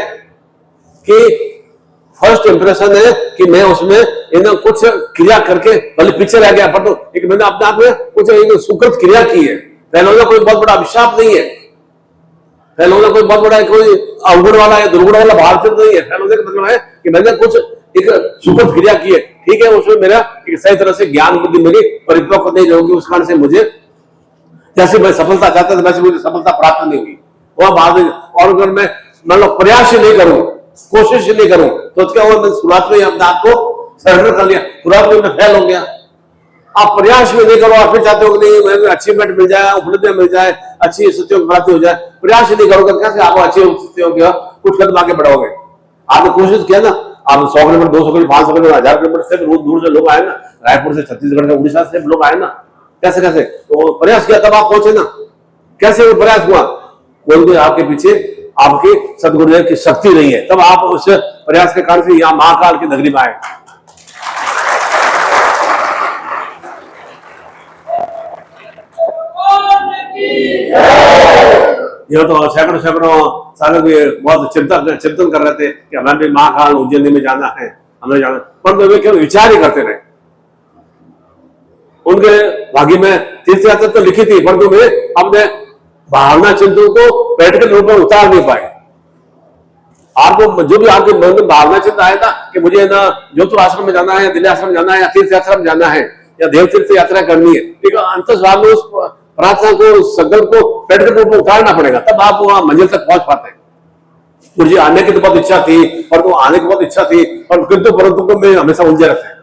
कि फर्स्ट इंप्रेशन है कि मैं उसमें कुछ क्रिया करके भले पीछे रह गया, पर तो एक मैंने अपने आप में कुछ सुकृत क्रिया की है। फेल होना कोई बहुत बड़ा अभिशाप नहीं है, फेल होना कोई बहुत बड़ा कोई अवगुण वाला या दुर्गुण वाला भाव नहीं है। फेल होने का मतलब है कि मैंने कुछ एक सुकृत क्रिया की है, ठीक है, उसमें मेरा एक सही तरह से ज्ञान बुद्धि मेरी परिपक्व नहीं होगी, उस कारण से मुझे जैसे मैं सफलता चाहता था वैसे मुझे सफलता प्राप्त नहीं हुई। वह बात, और अगर मैं मतलब प्रयास नहीं करूं, कोशिश नहीं करूं तो क्या हुआ, मैं शुरुआत में अपने आप को सरेंडर कर लिया, शुरुआत में मैं फेल हो गया। आप प्रयास में नहीं करो, आप फिर चाहते हो कि नहीं मुझे अचीवमेंट मिल जाए, उपलब्धियां मिल जाए, अच्छी स्थितियों की प्राप्ति हो जाए, प्रयास नहीं करोगे कैसे आप अच्छी स्थितियों के कुछ कदम आगे बढ़ाओगे। आपने कोशिश किया ना, आप 100 किलोमीटर, 200 किलोमीटर, 500 किलोमीटर, 1000 किलोमीटर से दूर से लोग आए ना, रायपुर से, छत्तीसगढ़ से, उड़ीसा से लोग आए ना, कैसे कैसे तो प्रयास किया तब आप पहुंचे ना। कैसे वो प्रयास हुआ, कोई आपके पीछे आपके सदगुरुदेव की शक्ति नहीं है, तब आप उस प्रयास के कारण से यहाँ महाकाल की नगरी में आए। यह तो सैकड़ों सैकड़ों सालों के बहुत चिंतन कर रहे थे कि हमें भी महाकाल उज्जैन में जाना है, हमें जाना, परंतु वे केवल विचार ही करते रहे। उनके भाग्य में तीर्थ यात्रा तो लिखी थी, परंतु वे अपने भावना चिंतन को प्रैक्टिकल रूप में उतार नहीं पाए। आपको जो भी आपके मन में भावना चिंतन आया था कि मुझे ना जोधपुर आश्रम में जाना है, दिल्ली आश्रम में जाना है, या तीर्थ यात्रा में जाना है, या देव तीर्थ यात्रा करनी है, लेकिन अंतर्भाव में उस प्रार्थना को, उस संकल्प को प्रैक्टिकल रूप में उतारना पड़ेगा, तब आप वहां मंजिल तक पहुंच पाते हैं। मुझे आने की तो बहुत इच्छा थी, परंतु आने की बहुत इच्छा थी, परंतु को मैं हमेशा उलझे रहता है।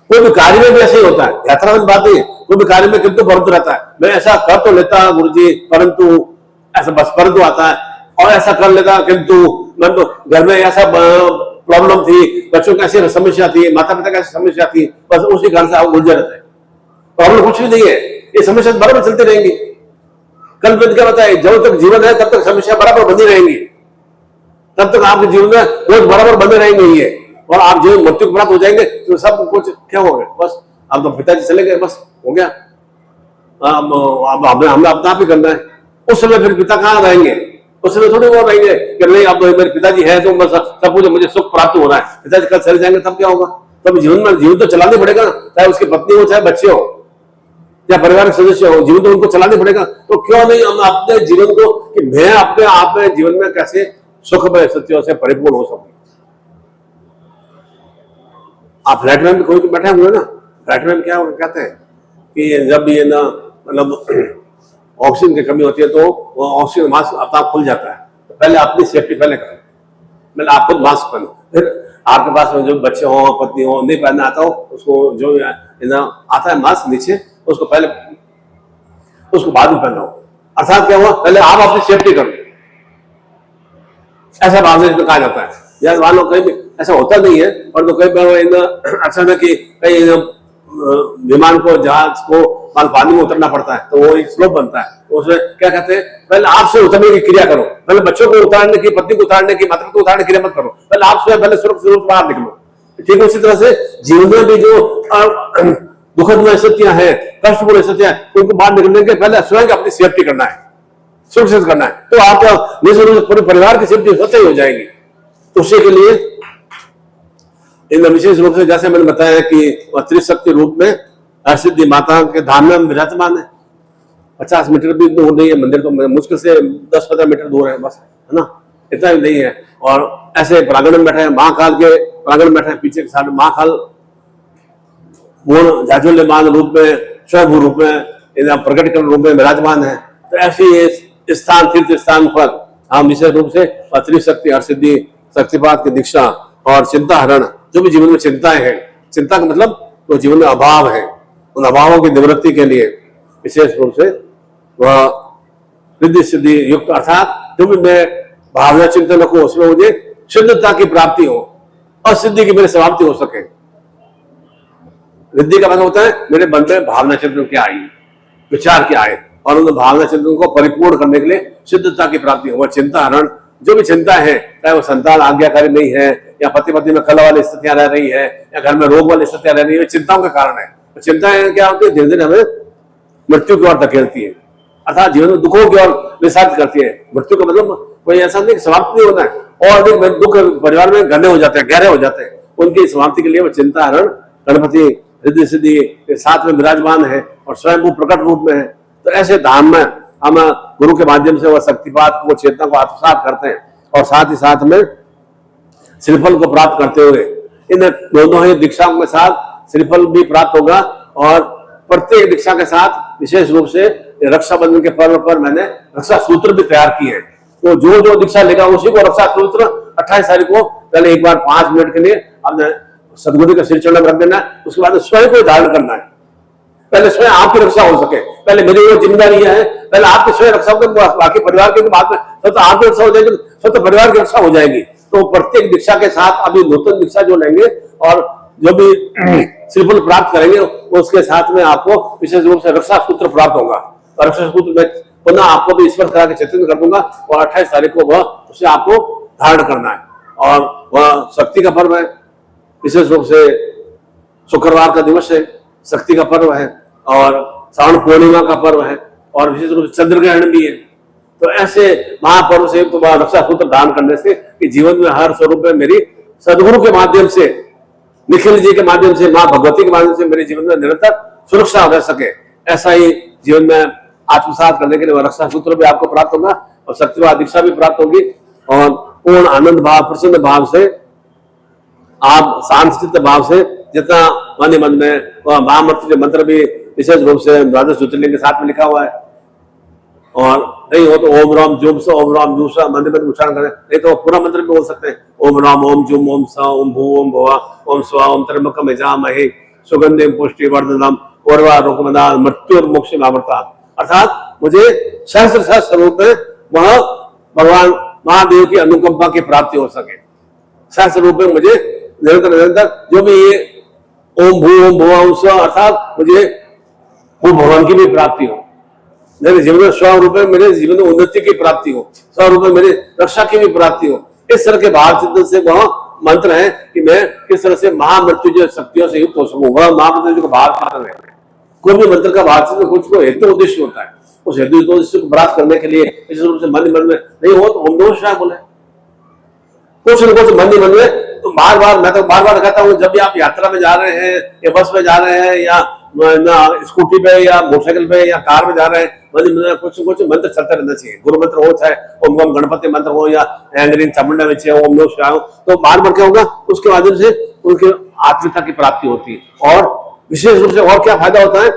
कोई भी कार्य में भी ऐसे ही होता है, यात्रा में बात नहीं, कोई भी कार्य में किंतु परंतु रहता है। मैं ऐसा कर तो लेता गुरु जी, परंतु ऐसा बस परंतु आता है, और ऐसा कर लेता किंतु मैं तो घर में ऐसा प्रॉब्लम थी, बच्चों की ऐसी समस्या थी, माता पिता की ऐसी समस्या थी, बस उसी कारण से आप उलझे रहते हैं। प्रॉब्लम कुछ भी नहीं है, ये समस्या बराबर चलती रहेंगी। कल वेद क्या बताए, जब तक जीवन है तब तक समस्या बराबर बनी रहेंगी, तब तक आपके जीवन में रोज बराबर बने रहेंगे ये, और आप जो मृत्यु को प्राप्त हो जाएंगे तो सब कुछ क्या हो गया, बस अब तो पिताजी चले गए, बस हो गया, हमें अपना आप ही करना है। उस समय फिर पिता कहाँ रहेंगे, उस समय थोड़ी वो रहेंगे कि नहीं अब मेरे पिताजी है तो बस सब कुछ मुझे सुख प्राप्त हो रहा है, पिताजी कल चले जाएंगे तब क्या होगा। तब जीवन तो चलाना पड़ेगा, चाहे उसकी पत्नी हो, चाहे बच्चे हो, या परिवार के सदस्य हो, जीवन तो उनको चलाना पड़ेगा। तो क्यों नहीं हम अपने जीवन को कि मैं अपने आप में जीवन में कैसे सुखमय सत्यों से परिपूर्ण हो सकूं। आप फ्लैट में भी कोई बैठे हुए ना, फ्लैट में क्या कहते हैं कि जब ये ना मतलब ऑक्सीजन की कमी होती है तो वो ऑक्सीजन मास्क अपना खुल जाता है, तो पहले अपनी सेफ्टी पहले करें, पहले आप खुद मास्क पहनो, फिर आपके पास में जो बच्चे हो, पत्नी हो, नहीं पहनना आता हो, उसको जो आता है मास्क नीचे, उसको पहले, उसको बाद में पहनाओ। अर्थात क्या हुआ, पहले आप अपनी सेफ्टी करो, ऐसा बांग्लादेश में कहा जाता है। यार मान लो कहीं ऐसा होता नहीं है, और तो कई अच्छा ना कि कई विमान को, जहाज को पानी में उतरना पड़ता है, तो वो एक स्लोप बनता है, उसमें क्या कहते हैं, पहले आपसे उतरने की क्रिया करो, पहले बच्चों को उतारने की, पत्नी को उतारने की, माता को उतारने की क्रिया मत करो, पहले आप स्वयं पहले सुरक्षित रूप से बाहर निकलो। ठीक है, उसी तरह से जीवन में भी जो दुखद स्थितियां हैं, कष्टपूर्ण स्थितियां, उनको बाहर निकलने के पहले स्वयं अपनी सेफ्टी करना है, सुरक्षित करना है, तो आपका निश्चित रूप से पूरे परिवार की सेफ्टी होते ही हो जाएगी। तो उसी के लिए इन विशेष रूप से जैसे मैंने बताया कि त्रिशक्ति रूप में हरसिद्धि माता के धाम में विराजमान है। 50 मीटर भी दूर नहीं है मंदिर, तो मुश्किल से 10-15 मीटर दूर है बस, है ना, इतना भी नहीं है। और ऐसे प्रांगण में बैठे हैं, महाकाल के प्रांगण में बैठे हैं, पीछे के साथ महाकाल पूर्ण जाज्वल्यमान रूप में, स्वयं रूप में, प्रकट रूप में विराजमान है। तो ऐसी स्थान, तीर्थ स्थान पर हम विशेष रूप से त्रिशक्ति, हरसिद्धि, शक्तिपात की दीक्षा और चिंता हरण, जो भी जीवन में चिंताएं हैं, चिंता का मतलब तो जीवन में अभाव है, उन अभावों की निवृत्ति के लिए विशेष रूप से वह रिद्धि सिद्धि युक्त, अर्थात जो भी मैं भावना चिंतन रखूं उसमें मुझे शुद्धता की प्राप्ति हो और सिद्धि की मेरी समाप्ति हो सके। रिद्धि का मतलब होता है मेरे मन में भावना चिंतन क्या आई, विचार क्या आए, और उन भावना चिंतन को परिपूर्ण करने के लिए सिद्धता की प्राप्ति हो। चिंता हरण, जो भी चिंता है, चाहे वो संतान आज्ञाकारी नहीं है, या पति पत्नी में कलह वाली स्थितियां रह रही है, या घर में रोग वाली स्थितियां रह रही है, चिंताओं के कारण है। तो चिंताएं क्या होती है, धीरे धीरे हमें मृत्यु की ओर धकेलती है, अर्थात जीवन में दुखों की ओर विसर्जित करती है। मृत्यु का मतलब कोई ऐसा नहीं समाप्त नहीं होना है, और अधिक दुख परिवार में घने हो जाते हैं, गहरे हो जाते हैं, उनकी समाप्ति के लिए वो चिंता हरण गणपति रिद्धि सिद्धि के साथ में विराजमान है और स्वयं वो प्रकट रूप में है। तो ऐसे धाम में हम गुरु के माध्यम से वह शक्तिपात को, चेतना को आत्मसात करते हैं, और साथ ही साथ में श्रीफल को प्राप्त करते हुए इन दोनों ही दीक्षाओं के साथ श्रीफल भी प्राप्त होगा। और प्रत्येक दीक्षा के साथ विशेष रूप से रक्षाबंधन के पर्व पर मैंने रक्षा सूत्र भी तैयार किए हैं। तो जो जो दीक्षा लेगा उसी को रक्षा सूत्र 28 तारीख को पहले एक बार 5 मिनट के लिए अपने सदगुरु के सिर चढ़ा रख देना है, उसके बाद स्वयं को धारण करना है। पहले स्वयं आपकी रक्षा हो सके, पहले मेरी वो जिम्मेदारी है, पहले आपकी स्वयं रक्षा हो, बाकी परिवार की बाद में सब तो आपकी रक्षा हो जाएगी, सब तो परिवार की रक्षा हो जाएगी। तो प्रत्येक दीक्षा के साथ अभी नूतन दीक्षा जो लेंगे और जो भी श्रीफल प्राप्त करेंगे उसके साथ में आपको विशेष रूप से रक्षा सूत्र प्राप्त होगा। और रक्षा सूत्र में पुनः आपको भी ईश्वर करा के चिंतन कर दूंगा, और 28 तारीख को वह उसे आपको धारण करना है। और वह शक्ति का पर्व है, विशेष रूप से शुक्रवार का दिवस है, शक्ति का पर्व है, और श्रावण पूर्णिमा का पर्व है, और विशेष रूप से चंद्र ग्रहण भी है। तो ऐसे महापर्व से तो रक्षा सूत्र धारण करने से कि जीवन में हर स्वरूप में मेरी सदगुरु के माध्यम से, निखिल जी के माध्यम से, माँ भगवती के माध्यम से मेरे जीवन में निरंतर सुरक्षा रह सके, ऐसा ही जीवन में आत्मसात करने के लिए रक्षा सूत्र भी आपको प्राप्त होगा और शक्तिवाद दीक्षा भी प्राप्त होगी। और पूर्ण आनंद भाव, प्रसन्न भाव से, आप शांत चित्त भाव से जितना मन में महामृत्युंजय मंत्र भी विशेष रूप से द्वादश ज्योतिर्लिंग के साथ में लिखा हुआ है, और नहीं हो तो ओम राम जुम स ओम राम जू सा मंत्र में उच्चारण करें, नहीं तो पूरा मंत्र भी बोल सकते हैं। ओम राम ओम जुम ओम स ओम भू ओम भुवा ओम स्वा ओम त्र्यंबकम यजामहे सुगंधिम पुष्टिवर्धनम उर्वा रोगमदान मृत्युर्मोक्ष अमृता। अर्थात मुझे सहस्र स्वरूप में वह भगवान महादेव की अनुकंपा की प्राप्ति हो सके, सहस्र रूप में मुझे निरंतर जो भी ये ओम भू ओम भुवा ओम स्वा, अर्थात मुझे वो भगवान की भी प्राप्ति हो, मेरे जीवन में स्वरूप में मेरे जीवन में उन्नति की प्राप्ति हो, स्वरूप में मेरे रक्षा की भी प्राप्ति हो। इस तरह के भाव चिंतन से वह मंत्र है कि मैं किस तरह से महामृत्युंजय शक्तियों से युक्त हो सकूं, वह महामृत्युंजय का भाव चिंतन है। कोई भी मंत्र का भाव चिंतन कुछ को हेतु उद्देश्य होता है, उस हेतु उद्देश्य को प्राप्त करने के लिए इस रूप से मन में नहीं हो तो ओम नमः शिवाय बोले, कुछ न कुछ मन में। तो बार बार कहता हूँ, जब भी आप यात्रा में जा रहे हैं या बस में जा रहे हैं या स्कूटी पे या मोटरसाइकिल पे या कार में जा रहे हैं, कुछ न कुछ मंत्र चलता रहना चाहिए। गुरु मंत्र हो, चाहे ओम गम गणपति मंत्र हो या एंग्रीन चामुंडा में ओम नमः शिवाय हो, तो बार बार क्या होगा, उसके माध्यम से उनकी आत्मिकता की प्राप्ति होती है। और विशेष रूप से और क्या फायदा होता है,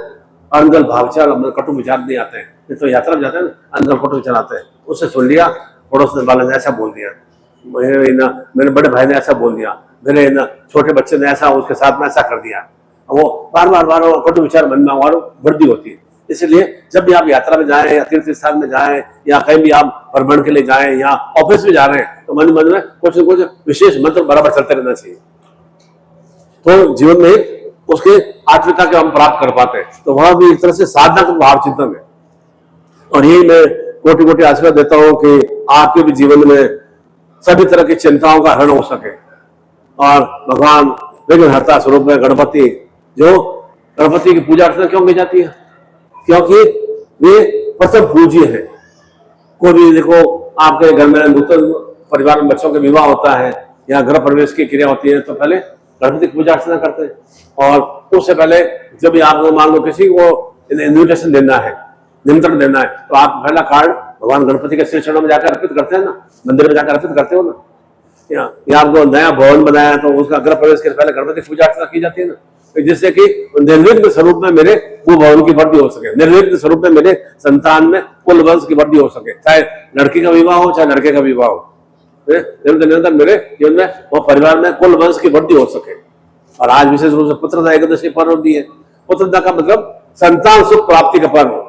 अनगल भावचार कटु विचार नहीं आते हैं। नहीं तो यात्रा में जाते हैं अनगल कटु विचार आते हैं, उससे सुन लिया, पड़ोस वाले ने ऐसा बोल दिया, मेरे बड़े भाई ने ऐसा बोल दिया, मेरे छोटे बच्चे ने ऐसा उसके साथ में ऐसा कर दिया, वो बार बार कटु विचार मन में और वृद्धि होती है। इसलिए जब भी आप यात्रा में जाएं या तीर्थ स्थान में जाएं या कहीं भी आप भ्रमण के लिए जाएं या ऑफिस में जा रहे हैं, तो मन में कुछ न कुछ विशेष मंत्र बराबर चलते रहना चाहिए, तो जीवन में उसके आत्मिकता के हम प्राप्त कर पाते हैं। तो वह भी एक तरह से साधना का भाव चिंतन है। और यही मैं कोटि कोटि आशीर्वाद देता हूं कि आपके भी जीवन में सभी तरह की चिंताओं का हरण हो सके। और भगवान विघ्नहर्ता स्वरूप में गणपति, जो गणपति की पूजा अर्चना क्यों की जाती है, क्योंकि वे प्रथम पूज्य है। कोई भी देखो, आपके घर में नूतन परिवार में बच्चों का विवाह होता है या गृह प्रवेश की क्रिया होती है, तो पहले गणपति की पूजा अर्चना करते हैं। और उससे पहले जब भी आप मान लो किसी को इन्विटेशन देना है, निमंत्रण देना है, तो आप पहला कार्ड भगवान गणपति के श्री चरणों में जाकर अर्पित करते हैं ना, मंदिर में जाकर अर्पित करते हो ना। या आपको नया भवन बनाया तो उसका गृह प्रवेश के पहले गणपति पूजा अर्चना की जाती है ना, जिससे कि निर्विघ्न स्वरूप में मेरे वो भवन की वृद्धि हो सके, निर्विघ्न स्वरूप में मेरे संतान में कुल वंश की वृद्धि हो सके, चाहे लड़की का विवाह हो चाहे लड़के का विवाह हो, निरंतर मेरे जीवन में वो परिवार में कुल वंश की वृद्धि हो सके। और आज विशेष रूप से पुत्रदा एकादशी पर्व भी है। पुत्रदा का मतलब संतान सुख प्राप्ति का पर्व,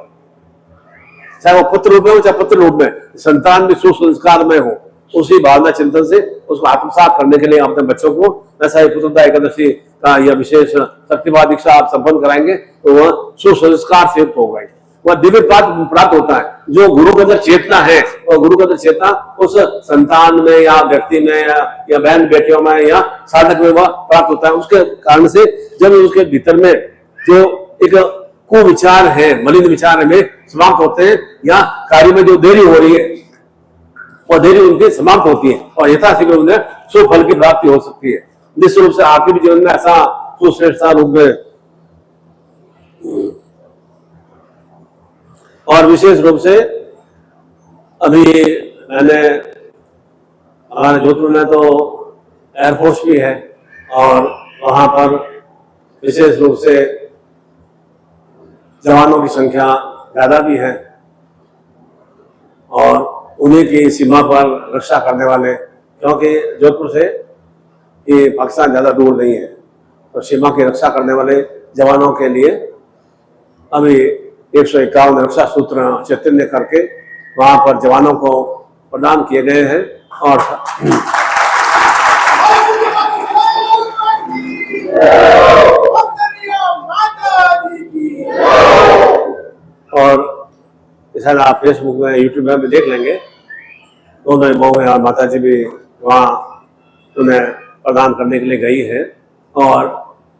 चाहे वो पुत्र रूप में हो चाहे पुत्र रूप में, संतान भी सुसंस्कार में हो, उसी भावना चिंतन से उसको आत्मसात करने के लिए अपने बच्चों को वैसा ही पुत्रदा एकादशी का यह विशेष शक्तिवाद दीक्षा आप संपन्न कराएंगे तो वह सुसंस्कार से युक्त होगा, वह दिव्य प्राप्त होता है। जो गुरु के अंदर चेतना है और गुरु के अंदर चेतना उस संतान में या व्यक्ति में या बहन बेटियों में या साधक में वह प्राप्त होता है। उसके कारण से जब उसके भीतर में जो एक कुविचार है, मलिन विचार है, समाप्त होते हैं, या कार्य में जो देरी हो रही है और देरी उनकी समाप्त होती है और यथाशीघ्र उन्हें सुफल की प्राप्ति हो सकती है। निश्चित रूप से आपके भी जीवन में ऐसा सुश्रेष्ठ रूप में और विशेष रूप से अभी मैंने हमारे जोधपुर में तो एयरफोर्स भी है और वहां पर विशेष रूप से जवानों की संख्या ज्यादा भी है और उन्हीं की सीमा पर रक्षा करने वाले, क्योंकि जोधपुर से ये पाकिस्तान ज्यादा दूर नहीं है, तो सीमा की रक्षा करने वाले जवानों के लिए अभी 151 रक्षा सूत्र चैतन्य करके वहां पर जवानों को प्रदान किए गए हैं। और शायद आप फेसबुक में यूट्यूब में भी देख लेंगे, दोनों बहू और माता जी भी वहाँ उन्हें प्रदान करने के लिए गई है। और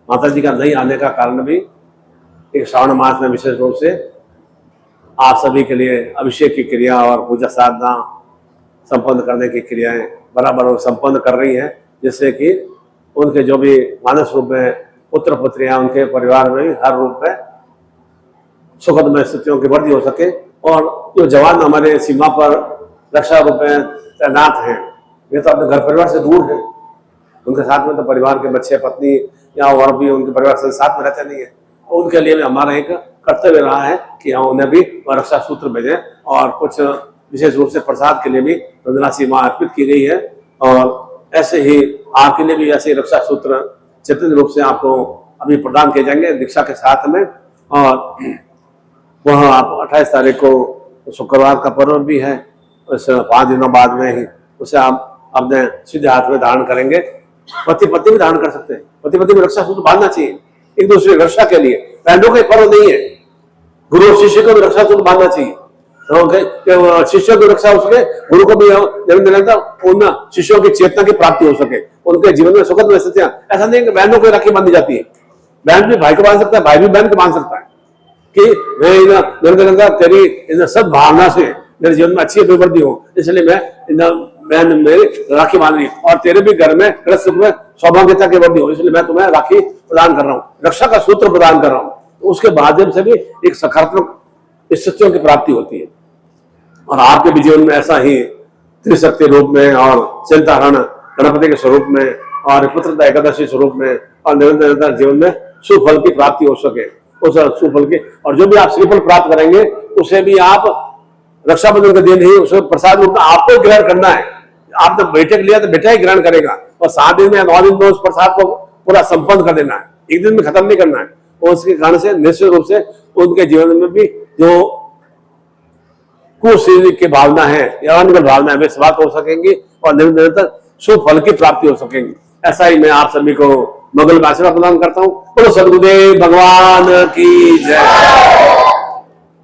माता जी का नहीं आने का कारण भी एक श्रावण मास में विशेष रूप से आप सभी के लिए अभिषेक की क्रिया और पूजा साधना संपन्न करने की क्रियाएं बराबर संपन्न कर रही हैं, जिससे कि उनके जो भी मानस रूप में पुत्र पुत्रियां उनके परिवार में हर रूप में सुखदमय स्थितियों की वृद्धि हो सके। और जो जवान हमारे सीमा पर रक्षा रूप में तैनात हैं, ये तो अपने घर परिवार से दूर हैं, उनके साथ में तो परिवार के बच्चे पत्नी या और भी उनके परिवार से साथ में रहते नहीं है। उनके लिए भी हमारा एक कर्तव्य रहा है कि हम उन्हें भी रक्षा सूत्र भेजें, और कुछ विशेष रूप से प्रसाद के लिए भी धनराशि मां अर्पित की गई है। और ऐसे ही आपके लिए भी ऐसे रक्षा सूत्र चित्रित रूप से आपको अभी प्रदान किए जाएंगे दीक्षा के साथ में। और वह आप 28 तारीख को शुक्रवार का पर्व भी है, उस 5 दिनों बाद में ही उसे आप अपने सीधे हाथ में धारण करेंगे। पति पत्नी भी धारण कर सकते हैं, पति पत्नी में रक्षा सूत्र बांधना चाहिए एक दूसरे की रक्षा के लिए। बहनों का पर्व नहीं है, गुरु शिष्य को भी रक्षा सूत्र बांधना चाहिए। शिष्यों की रक्षा हो सके, गुरु को भी जन्म देना था, उन शिष्यों की चेतना की प्राप्ति हो सके, उनके जीवन में सुखद स्थितियां। ऐसा नहीं कि बहनों को राखी बांधी जाती है, बहन भी भाई को बांध सकता है, भाई भी बहन को बांध सकता है कि मैं तेरी सद्भावना से मेरे जीवन में अच्छी अभिवृद्धि हो, इसलिए मैं बहन मेरी राखी बांध रही है, और तेरे भी घर में सुख में सौभाग्यता की वृद्धि हो, इसलिए मैं तुम्हें राखी प्रदान कर रहा हूँ, रक्षा का सूत्र प्रदान कर रहा हूँ। तो उसके माध्यम से भी एक सकारात्मक स्थितियों की प्राप्ति होती है। और आपके भी जीवन में ऐसा ही त्रिशक्ति रूप में और चिंताहरण गणपति के स्वरूप में और पुत्रदा एकादशी स्वरूप में और निरंतर जीवन में सुफल की प्राप्ति हो सके, उस सुफल की। और जो भी आप श्रीफल प्राप्त करेंगे उसे भी आप रक्षाबंधन के दिन ही उसे प्रसाद रूप में आपको ग्रहण करना है। आपने बेटे के लिया तो बेटा ही ग्रहण करेगा, और 7 दिन में 9 दिन में उस प्रसाद को पूरा संपन्न कर देना है, एक दिन में खत्म नहीं करना है। और उसके कारण से निश्चित रूप से उनके जीवन में भी जो कुशील की भावना है या अनगल भावना है वे समाप्त हो सकेंगी, और निरंतर शुभ फल की प्राप्ति हो सकेंगी। ऐसा ही मैं आप सभी को मंगल आशीर्वाद प्रदान करता हूँ। बोलो सद्गुरुदेव भगवान की जय।